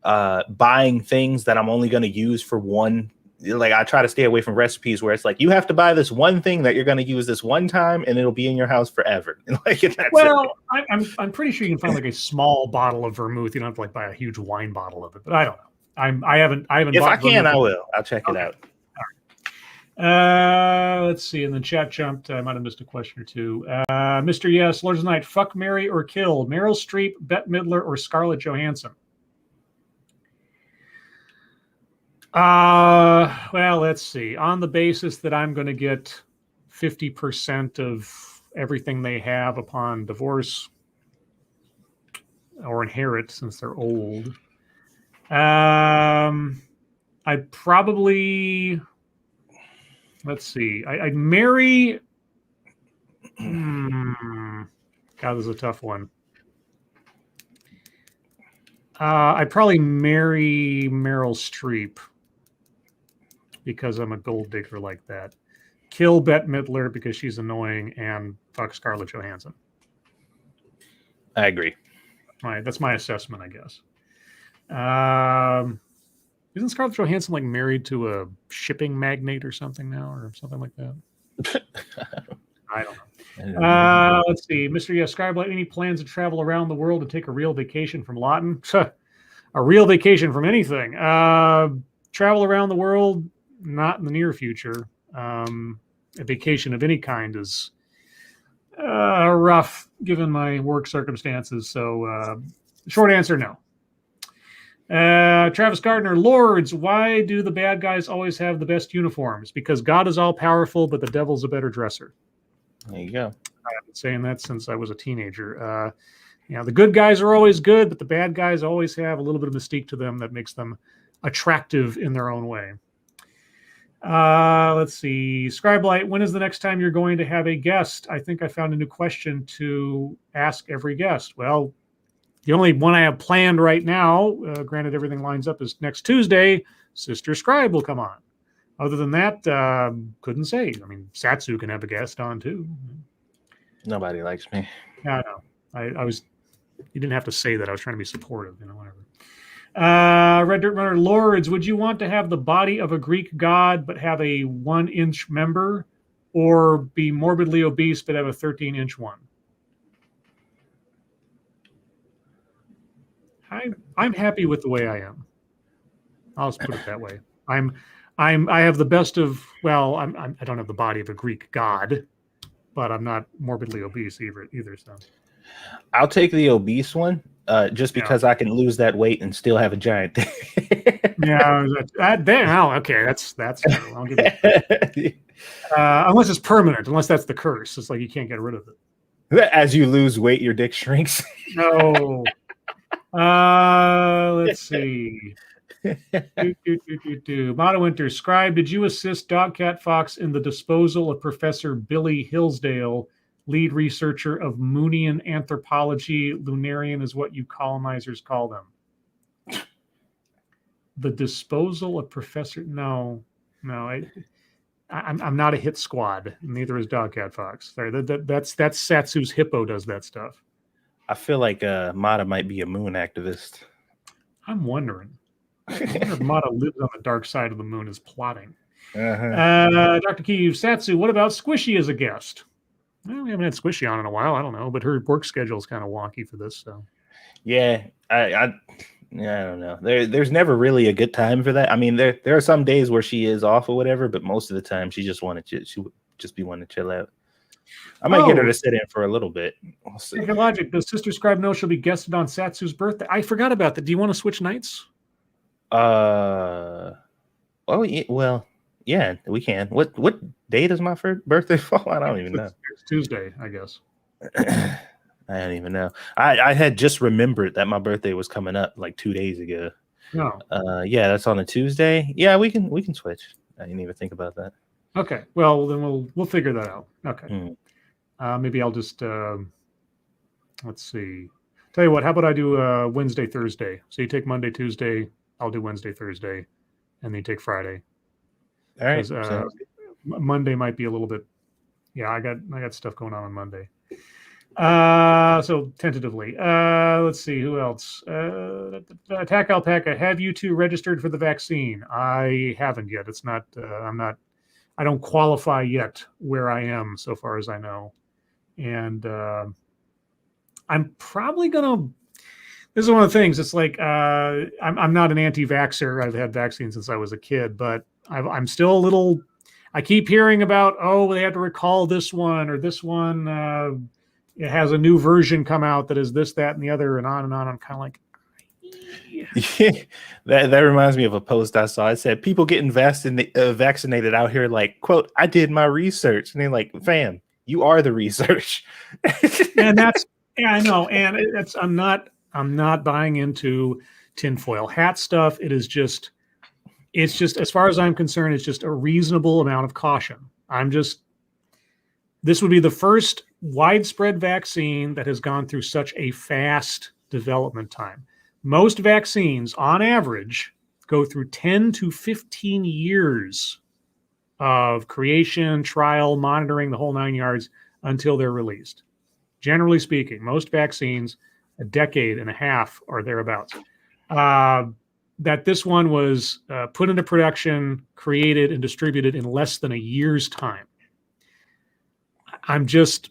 buying things that I'm only going to use for one. Like, I try to stay away from recipes where it's like you have to buy this one thing that you're going to use this one time and it'll be in your house forever. Like, that's well, I'm pretty sure you can find like a small bottle of vermouth. You don't have to like buy a huge wine bottle of it, but I don't know. I haven't. If bought I can, vermouth. I will. I'll check it out. Let's see. And the chat jumped. I might have missed a question or two. Mr. Yes, Lords of the Night. Fuck, marry, or kill Meryl Streep, Bette Midler, or Scarlett Johansson. Well, let's see. On the basis that I'm going to get 50% of everything they have upon divorce or inherit since they're old, I'd probably. Let's see. I'd marry. God, this is a tough one. I'd probably marry Meryl Streep because I'm a gold digger like that. Kill Bette Midler because she's annoying, and fuck Scarlett Johansson. I agree. All right, that's my assessment, I guess. Isn't Scarlett Johansson like married to a shipping magnate or something now, or something like that? I don't know. Let's see, Mr. Yes, Scribe, any plans to travel around the world to take a real vacation from Lawton? A real vacation from anything? Travel around the world, not in the near future. A vacation of any kind is rough given my work circumstances. So, short answer, no. Travis Gardner, Lords, why do the bad guys always have the best uniforms? Because God is all powerful, but the devil's a better dresser. There you go. I've been saying that since I was a teenager. The good guys are always good, but the bad guys always have a little bit of mystique to them that makes them attractive in their own way. Let's see. Scribelight, when is the next time you're going to have a guest? I think I found a new question to ask every guest. Well, the only one I have planned right now, granted everything lines up, is next Tuesday. Sister Scribe will come on. Other than that, couldn't say. I mean, Satsu can have a guest on too. Nobody likes me. Yeah, I know. I was. You didn't have to say that. I was trying to be supportive. Whatever. Red Dirt Runner, Lords, would you want to have the body of a Greek god but have a 1-inch member, or be morbidly obese but have a 13-inch one? I'm happy with the way I am. I'll just put it that way. I have the best of. Well, I don't have the body of a Greek god, but I'm not morbidly obese either. So I'll take the obese one, just because I can lose that weight and still have a giant dick. Yeah, okay, that's true. I'll give you, unless it's permanent, unless that's the curse. It's like you can't get rid of it. As you lose weight, your dick shrinks. No. Let's see. Motto Winter, Scribe, did you assist Dogcat Fox in the disposal of Professor Billy Hillsdale, lead researcher of Moonian anthropology? Lunarian is what you colonizers call them. The disposal of Professor... No. I'm not a hit squad. Neither is Dogcat Fox. Sorry, that's Satsu's hippo does that stuff. I feel like Mata might be a moon activist. I'm wondering. I wonder if Mata lives on the dark side of the moon is plotting. Uh-huh. Dr. Kiev, Satsu, what about Squishy as a guest? Well, we haven't had Squishy on in a while. I don't know, but her work schedule is kind of wonky for this. So Yeah, I don't know. There's never really a good time for that. I mean, there are some days where she is off or whatever, but most of the time she just would just be wanting to chill out. I might get her to sit in for a little bit. We'll see. Logic, does Sister Scribe know she'll be guested on Satsu's birthday? I forgot about that. Do you want to switch nights? Oh, yeah, well, yeah, we can. What day does my first birthday fall? I don't even know. It's Tuesday, I guess. I don't even know. I had just remembered that my birthday was coming up like 2 days ago. No. Yeah, that's on a Tuesday. Yeah, we can switch. I didn't even think about that. Okay. Well, then we'll figure that out. Okay. Maybe I'll just let's see. Tell you what. How about I do Wednesday, Thursday? So you take Monday, Tuesday. I'll do Wednesday, Thursday, and then you take Friday. All right. Monday might be a little bit. Yeah, I got stuff going on Monday. So tentatively, let's see who else. Attack Alpaca. Have you two registered for the vaccine? I haven't yet. It's not. I don't qualify yet where I am, so far as I know, and I'm probably gonna. This is one of the things. It's like I'm not an anti-vaxxer. I've had vaccines since I was a kid, but I'm still a little. I keep hearing about they have to recall this one or this one. It has a new version come out that is this, that, and the other, and on and on. I'm kind of like, yeah. That reminds me of a post I saw. It said people getting vaccinated out here, like, quote, I did my research, and they're like, fam, you are the research. And I know, and I'm not buying into tinfoil hat stuff. It's just as far as I'm concerned, it's just a reasonable amount of caution. This would be the first widespread vaccine that has gone through such a fast development time. Most vaccines, on average, go through 10 to 15 years of creation, trial, monitoring, the whole 9 yards until they're released. Generally speaking, most vaccines, a decade and a half or thereabouts. That this one was put into production, created, and distributed in less than a year's time. I'm just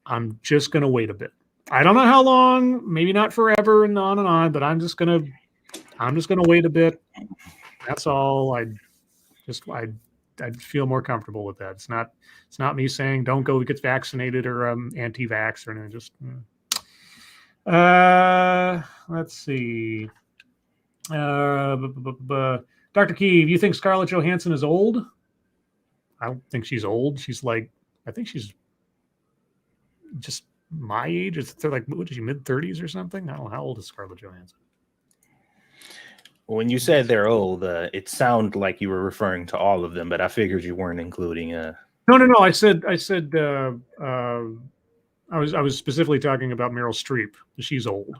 going to wait a bit. I don't know how long, maybe not forever and on, but I'm just going to wait a bit. That's all. I'd feel more comfortable with that. It's not me saying don't go get vaccinated or anti-vax or anything. Just let's see. Dr. Kiev, you think Scarlett Johansson is old? I don't think she's old. I think she's just my age. It's like, what is she, mid-30s or something? I don't know. How old is Scarlett Johansson? When you said they're old, it sounded like you were referring to all of them, but I figured you weren't including. No. I said. I was specifically talking about Meryl Streep. She's old.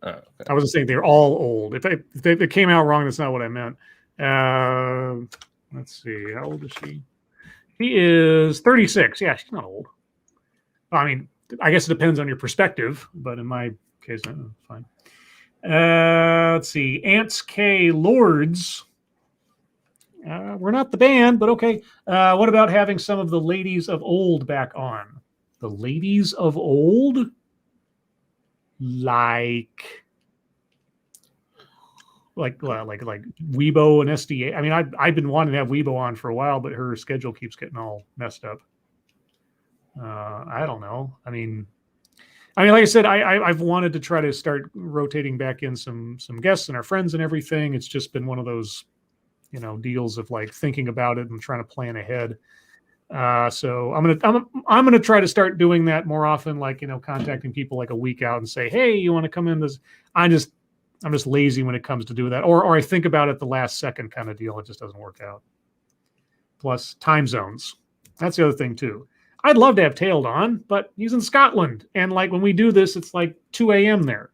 Oh, okay. I wasn't saying they're all old. If it came out wrong, that's not what I meant. Let's see. How old is she? She is 36. Yeah, she's not old. I mean, I guess it depends on your perspective, but in my case, fine. Let's see. Ants K Lords. We're not the band, but okay. What about having some of the ladies of old back on? The ladies of old? Like Weibo and SDA. I mean, I've been wanting to have Weibo on for a while, but her schedule keeps getting all messed up. I don't know. I mean, like I said, I've wanted to try to start rotating back in some guests and our friends and everything. It's just been one of those, deals of like thinking about it and trying to plan ahead. So I'm gonna try to start doing that more often, like contacting people like a week out and say, hey, you want to come in? I'm just lazy when it comes to do that, or I think about it the last second kind of deal. It just doesn't work out. Plus time zones. That's the other thing too. I'd love to have Tailed on, but he's in Scotland, and like when we do this, it's like 2 a.m. there.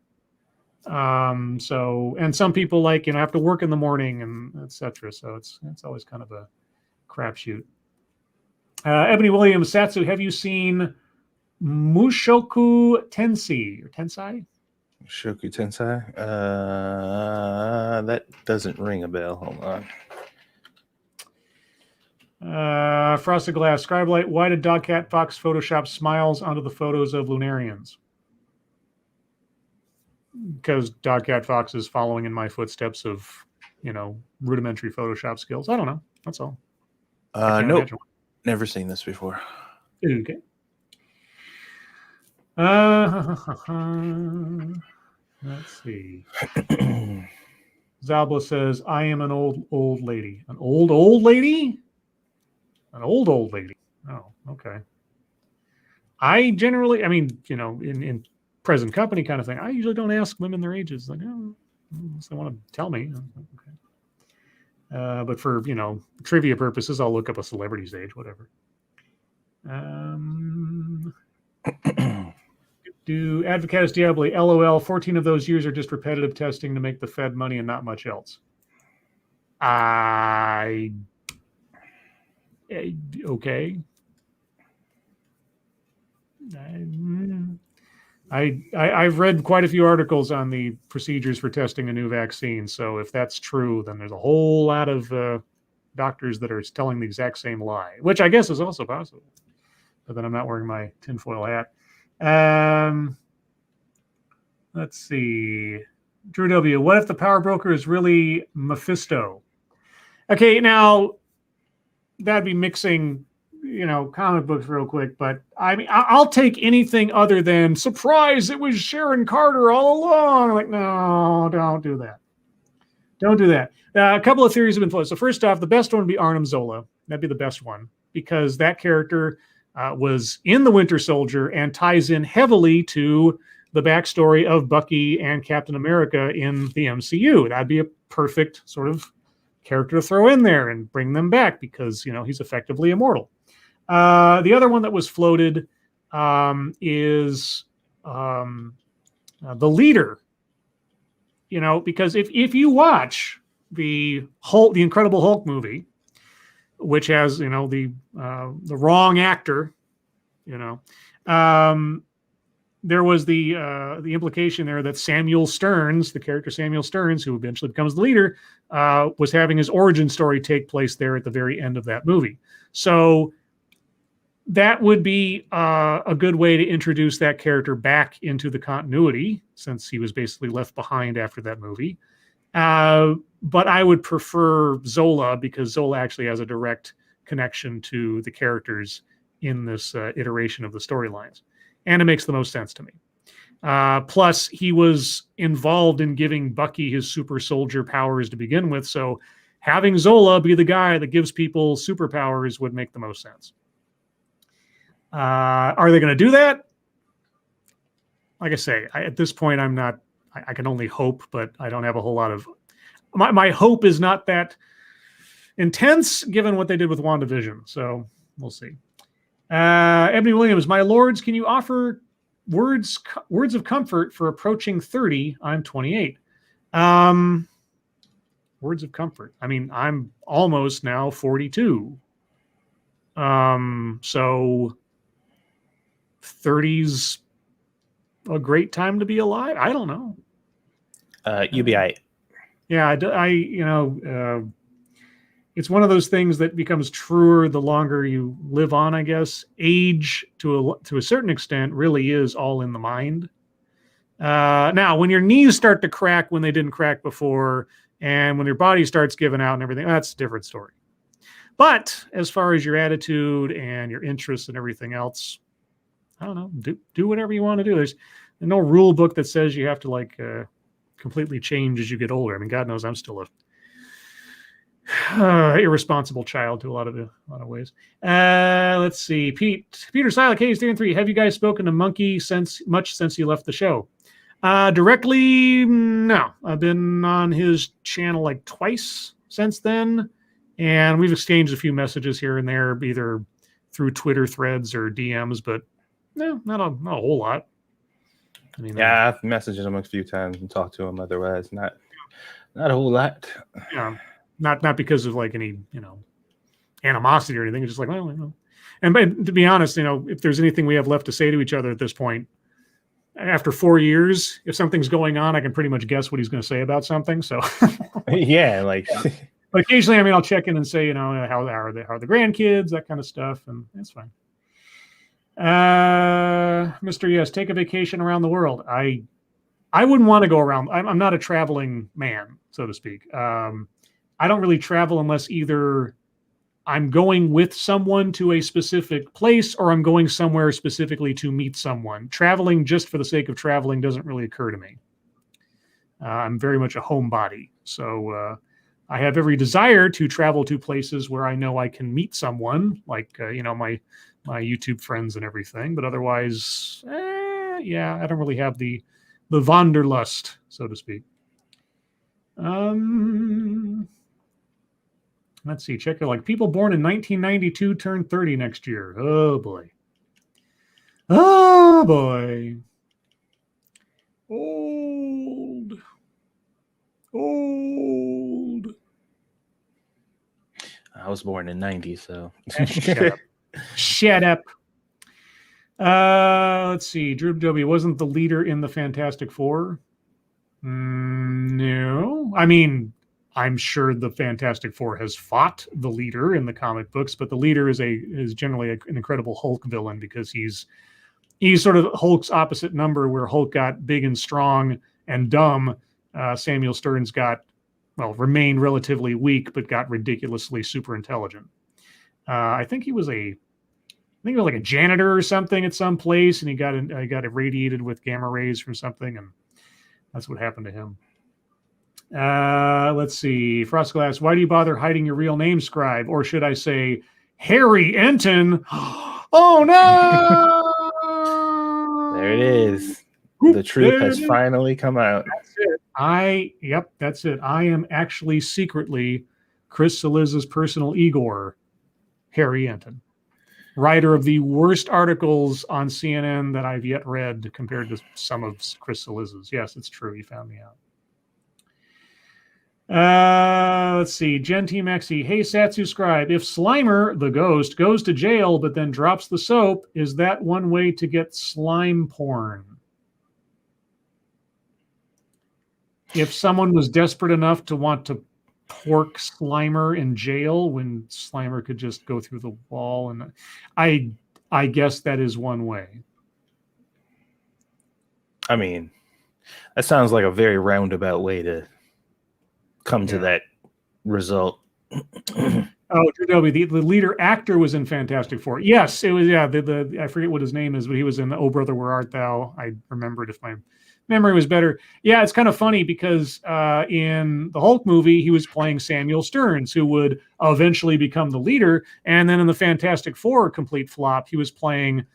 So, and some people have to work in the morning and etc. So it's always kind of a crapshoot. Ebony Williams, Satsu, have you seen Mushoku Tensei or Tensai? Shoku Tensei. That doesn't ring a bell. Hold on. Frosted Glass, Scribe Light, why did Dogcat Fox Photoshop smiles onto the photos of Lunarians? Because Dogcat Fox is following in my footsteps of, rudimentary Photoshop skills. I don't know. That's all. Nope. Never seen this before. Okay. Let's see. Zabla says, I am an old lady. An old lady? An old lady. Oh, okay. I generally, in present company kind of thing, I usually don't ask women their ages. Like, unless they want to tell me. Okay. But for, trivia purposes, I'll look up a celebrity's age, whatever. Do Advocatus Diaboli, LOL, 14 of those years are just repetitive testing to make the Fed money and not much else. Okay. I've read quite a few articles on the procedures for testing a new vaccine. So if that's true, then there's a whole lot of doctors that are telling the exact same lie, which I guess is also possible. But then I'm not wearing my tinfoil hat. Let's see. Drew W. What if the power broker is really Mephisto? Okay, now that'd be mixing, comic books real quick. But I mean, I'll take anything other than surprise. It was Sharon Carter all along. Like, no, don't do that. Don't do that. A couple of theories have been floated. So first off, the best one would be Arnhem Zola. That'd be the best one because that character was in The Winter Soldier and ties in heavily to the backstory of Bucky and Captain America in the MCU. That'd be a perfect sort of character to throw in there and bring them back because, he's effectively immortal. The other one that was floated is the leader, because if you watch the Incredible Hulk movie, which has, the wrong actor, there was the implication there that Samuel Stearns, the character Samuel Stearns, who eventually becomes the leader, was having his origin story take place there at the very end of that movie. So that would be a good way to introduce that character back into the continuity, since he was basically left behind after that movie. But I would prefer Zola because Zola actually has a direct connection to the characters in this iteration of the storylines. And it makes the most sense to me. Plus, he was involved in giving Bucky his super soldier powers to begin with. So having Zola be the guy that gives people superpowers would make the most sense. Are they going to do that? Like I say, at this point, I can only hope, but I don't have a whole lot of... My hope is not that intense, given what they did with WandaVision. So we'll see. Ebony Williams, my lords, can you offer words of comfort for approaching 30? I'm 28. Words of comfort. I mean, I'm almost now 42. So 30's a great time to be alive. I don't know. UBI. Yeah, it's one of those things that becomes truer the longer you live on, I guess. Age, to a certain extent, really is all in the mind. Now, when your knees start to crack when they didn't crack before, and when your body starts giving out and everything, that's a different story. But as far as your attitude and your interests and everything else, I don't know, do whatever you want to do. There's no rule book that says you have to completely change as you get older. I mean, God knows I'm still a irresponsible child to a lot of ways. Let's see. Peter Silent K is 3 have you guys spoken to Monkey much since he left the show? Directly, no. I've been on his channel like twice since then, and we've exchanged a few messages here and there, either through Twitter threads or DMs, but no, not a whole lot. I mean, yeah, I've messaged him a few times and talked to him. Otherwise, not a whole lot. Yeah, not because of like any animosity or anything. It's just like, well, to be honest, if there's anything we have left to say to each other at this point, after 4 years, if something's going on, I can pretty much guess what he's going to say about something. So Yeah, like but occasionally, I'll check in and say, how are the grandkids, that kind of stuff, and that's fine. Mr. Yes, take a vacation around the world. I wouldn't want to go around. I'm not a traveling man, so to speak. I don't really travel unless either I'm going with someone to a specific place or I'm going somewhere specifically to meet someone. Traveling just for the sake of traveling doesn't really occur to me. I'm very much a homebody. So I have every desire to travel to places where I know I can meet someone, like, my YouTube friends and everything. But otherwise, I don't really have the wanderlust, so to speak. Let's see. Check it. Like people born in 1992 turn 30 next year. Oh boy. Oh boy. Old. I was born in 90, so Shut up. Let's see. Drew W. wasn't the leader in the Fantastic Four. No. I mean, I'm sure the Fantastic Four has fought the leader in the comic books, but the leader is generally an incredible Hulk villain because he's sort of Hulk's opposite number, where Hulk got big and strong and dumb. Samuel Stearns remained relatively weak, but got ridiculously super intelligent. I think he was like a janitor or something at some place, and he got irradiated with gamma rays from something, and that's what happened to him. Let's see. Frostglass, why do you bother hiding your real name, Scribe? Or should I say Harry Enton? Oh no! There it is. The truth has finally come out. That's it. That's it. I am actually secretly Chris Saliza's personal Igor, Harry Enton, writer of the worst articles on CNN that I've yet read compared to some of Chris Saliza's. Yes, it's true. You found me out. Let's see. Genti Mexi. Hey, Satsu Scribe. If Slimer, the ghost, goes to jail but then drops the soap, is that one way to get slime porn? If someone was desperate enough to want to pork Slimer in jail when Slimer could just go through the wall, and I guess that is one way. I mean, that sounds like a very roundabout way to come to that result. Oh, the leader actor was in Fantastic Four. Yes, it was. Yeah, I forget what his name is, but he was in Oh Brother, Where Art Thou? I remembered if my memory was better. Yeah, it's kind of funny because in the Hulk movie, he was playing Samuel Stearns, who would eventually become the leader. And then in the Fantastic Four complete flop, he was playing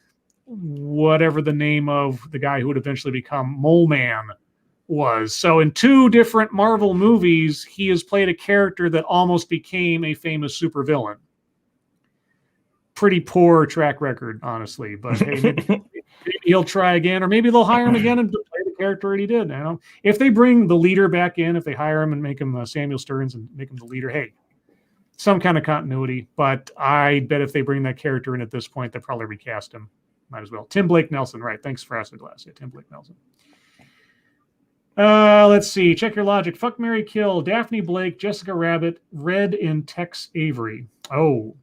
whatever the name of the guy who would eventually become Mole Man was. So in two different Marvel movies, he has played a character that almost became a famous supervillain. Pretty poor track record, honestly. But hey, maybe he'll try again, or maybe they'll hire him again and play the character that he did. If they bring the leader back in, if they hire him and make him Samuel Stearns and make him the leader, hey, some kind of continuity. But I bet if they bring that character in at this point, they'll probably recast him. Might as well. Tim Blake Nelson, right? Thanks for asking, Glass. Yeah, Tim Blake Nelson. Let's see. Check your logic. Fuck, marry, kill. Daphne Blake, Jessica Rabbit, Red in Tex Avery. Oh.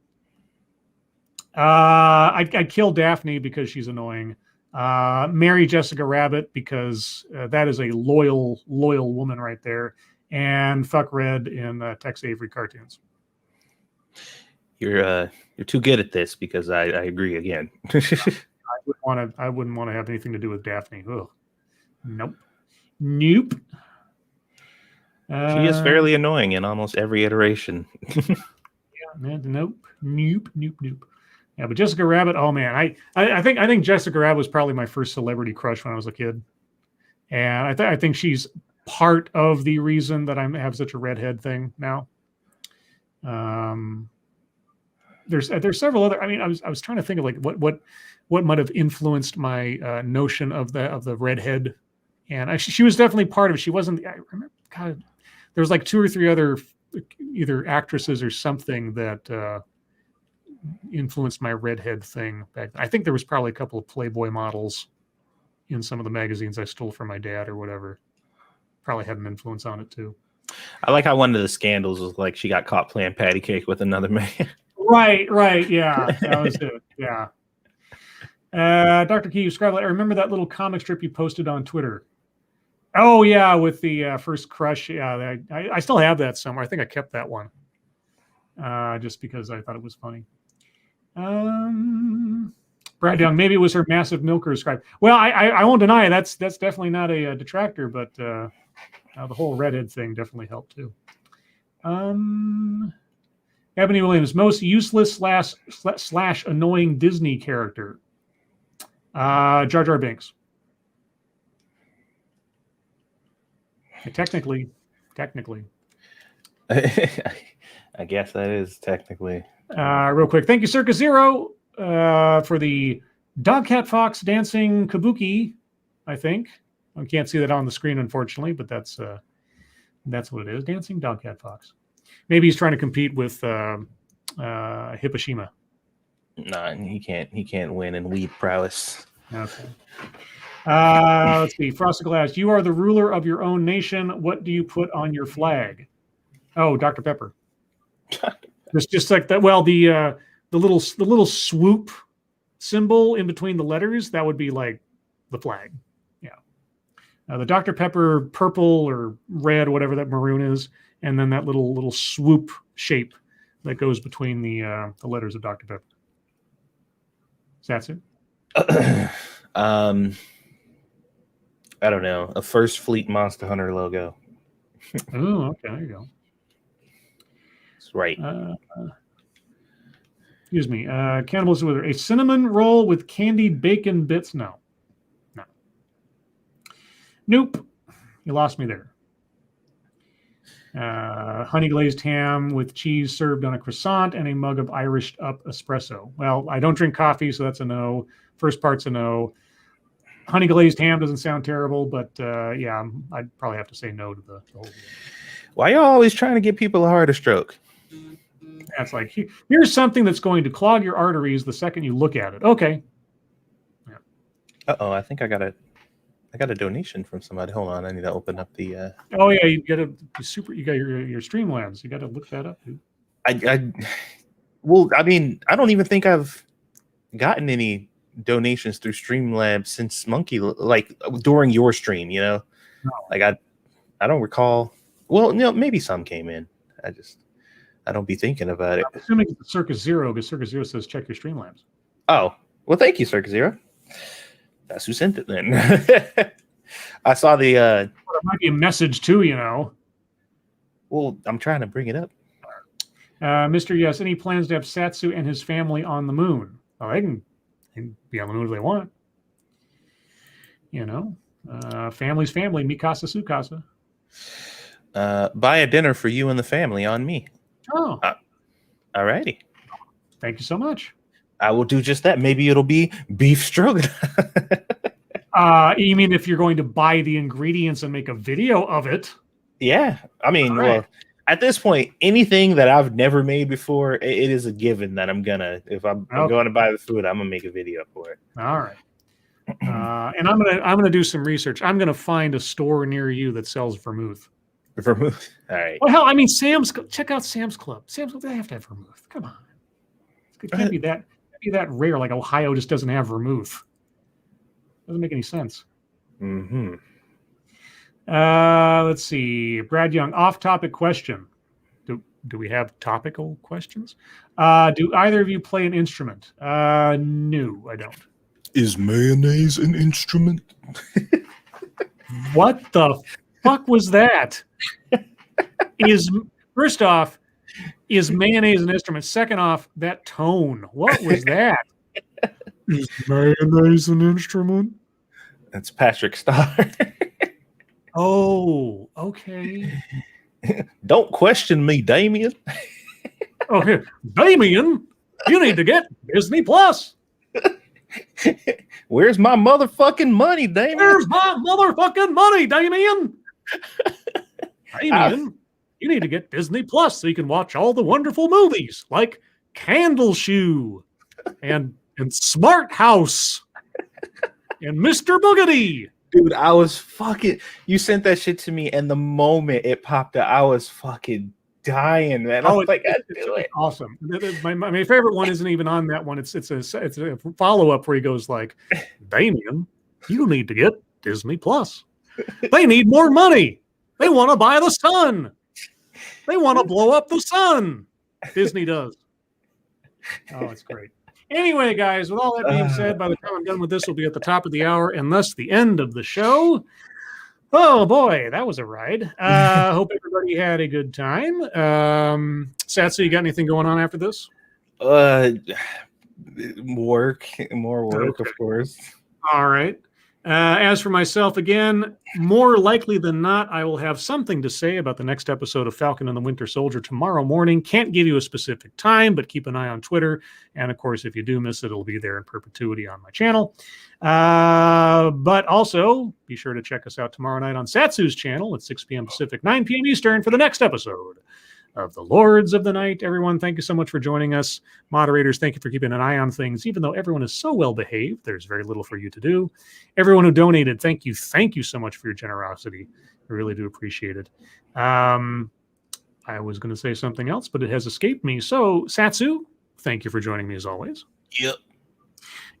I'd kill Daphne because she's annoying. Marry Jessica Rabbit because that is a loyal woman right there. And fuck Red in Tex Avery cartoons. You're too good at this because I agree again. I wouldn't want to have anything to do with Daphne. Ugh. Nope. She is fairly annoying in almost every iteration. Nope. Yeah, but Jessica Rabbit, oh man, I think Jessica Rabbit was probably my first celebrity crush when I was a kid, and I think she's part of the reason that I have such a redhead thing now. There's several other. I mean, I was trying to think of like what might have influenced my notion of the redhead. And she was definitely part of it. She wasn't. I remember. God, there was like 2 or 3 other either actresses or something that influenced my redhead thing back then. I think there was probably a couple of Playboy models in some of the magazines I stole from my dad or whatever. Probably had an influence on it too. I like how one of the scandals was like she got caught playing patty cake with another man. Right, yeah, that was it. Yeah. Dr. Key, Scribe, I remember that little comic strip you posted on Twitter. Oh yeah, with the first crush. Yeah, I still have that somewhere. I think I kept that one just because I thought it was funny. Brad Young, maybe it was her massive milker Scribe. Well, I won't deny it. That's definitely not a detractor, but the whole redhead thing definitely helped too. Ebony Williams, most useless slash annoying Disney character. Jar Jar Binks. Technically. I guess that is technically. Real quick. Thank you, Circa Zero, for the Dog Cat Fox dancing kabuki, I think. I can't see that on the screen, unfortunately, but that's what it is. Dancing Dog Cat Fox. Maybe he's trying to compete with Hipposhima. No, he can't win in weed prowess. Okay. Let's see. Frosted Glass, you are the ruler of your own nation. What do you put on your flag? Oh, Dr. Pepper. It's just like that. Well, the little swoop symbol in between the letters, that would be like the flag. Yeah. The Dr. Pepper purple or red, whatever that maroon is, and then that little swoop shape that goes between the letters of Dr. Pepper. Satsu? I don't know. A First Fleet Monster Hunter logo. Oh, okay. There you go. That's right. Excuse me. Cannibalism with a cinnamon roll with candied bacon bits. No. Nope. You lost me there. Honey glazed ham with cheese served on a croissant and a mug of Irish up espresso. Well, I don't drink coffee, so that's a no. First part's a no. Honey glazed ham doesn't sound terrible, but yeah, I'd probably have to say no to the whole deal. Why y'all always trying to give people a heart stroke? That's like, here's something that's going to clog your arteries the second you look at it. Okay. Yeah. Uh-oh, I think I got a donation from somebody. Hold on, I need to open up the Oh yeah, you got your Streamlabs. You got to look that up, dude. Well, I mean, I don't even think I've gotten any donations through Streamlabs since Monkey, like during your stream, you know. No. Like I don't recall. Well, no, maybe some came in. I don't be thinking about it. I'm assuming it's Circus Zero, because Circus Zero says check your Streamlabs. Oh, well, thank you, Circus Zero. That's who sent it then. I saw the Well, it might be a message too, you know. Well, I'm trying to bring it up. Mr. Yes, any plans to have Satsu and his family on the moon? Oh, they can be on the moon if they want. You know, family's family, Mikasa Sukasa. Buy a dinner for you and the family on me. Oh, all righty. Thank you so much. I will do just that. Maybe it'll be beef stroganoff. You mean if you're going to buy the ingredients and make a video of it? Yeah, I mean, right. Well, at this point, anything that I've never made before, it is a given that I'm gonna. If I'm going to buy the food, I'm gonna make a video for it. All right. And I'm gonna do some research. I'm gonna find a store near you that sells vermouth. Vermouth. All right. Well, hell, I mean, check out Sam's Club. Sam's Club, they have to have vermouth. Come on, it can't be that rare. Like Ohio just doesn't have vermouth. Doesn't make any sense. Mm-hmm. Let's see. Brad Young, off-topic question. Do we have topical questions? Do either of you play an instrument? No, I don't. Is mayonnaise an instrument? What the fuck was that? First off, is mayonnaise an instrument? Second off, that tone. What was that? Is mayonnaise an instrument? That's Patrick Starr. Oh, okay. Don't question me, Damien. Oh, here, Damien, you need to get Disney Plus. Where's my motherfucking money, Damien? Where's my motherfucking money, Damien? Damien, you need to get Disney Plus so you can watch all the wonderful movies like Candle Shoe, and Smart House, and Mr. Boogity. Dude, I was fucking. You sent that shit to me, and the moment it popped up, I was fucking dying, man. I was like, I do it. Awesome. My favorite one isn't even on that one. It's a follow up where he goes like, Damien, you need to get Disney Plus. They need more money. They want to buy the sun. They want to blow up the sun. Disney does. Oh, it's great. Anyway, guys, with all that being said, by the time I'm done with this, we'll be at the top of the hour and thus the end of the show. Oh, boy, that was a ride. Hope everybody had a good time. Satsu, you got anything going on after this? More work, of course. All right. As for myself, again, more likely than not, I will have something to say about the next episode of Falcon and the Winter Soldier tomorrow morning. Can't give you a specific time, but keep an eye on Twitter. And, of course, if you do miss it, it'll be there in perpetuity on my channel. But also, be sure to check us out tomorrow night on Satsu's channel at 6 p.m. Pacific, 9 p.m. Eastern for the next episode of the Lords of the Night. Everyone, thank you so much for joining us. Moderators, thank you for keeping an eye on things. Even though everyone is so well behaved, there's very little for you to do. Everyone who donated, thank you so much for your generosity. I really do appreciate it. I was going to say something else, but it has escaped me. So, Satsu, thank you for joining me as always. Yep.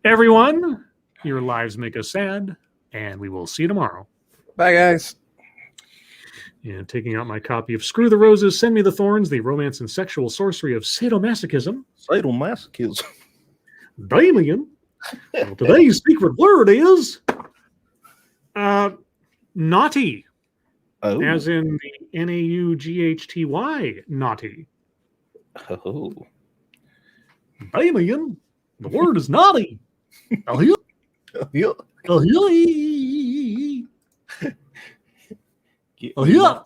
Everyone, your lives make us sad, and we will see you tomorrow. Bye, guys. And taking out my copy of Screw the Roses, Send Me the Thorns, the romance and sexual sorcery of sadomasochism. Sadomasochism. Damien. Well, today's secret word is naughty. Oh. As in the Naughty, naughty. Oh. Damien. The word is naughty. Oh, yeah. Oh, yeah. Oh, yeah.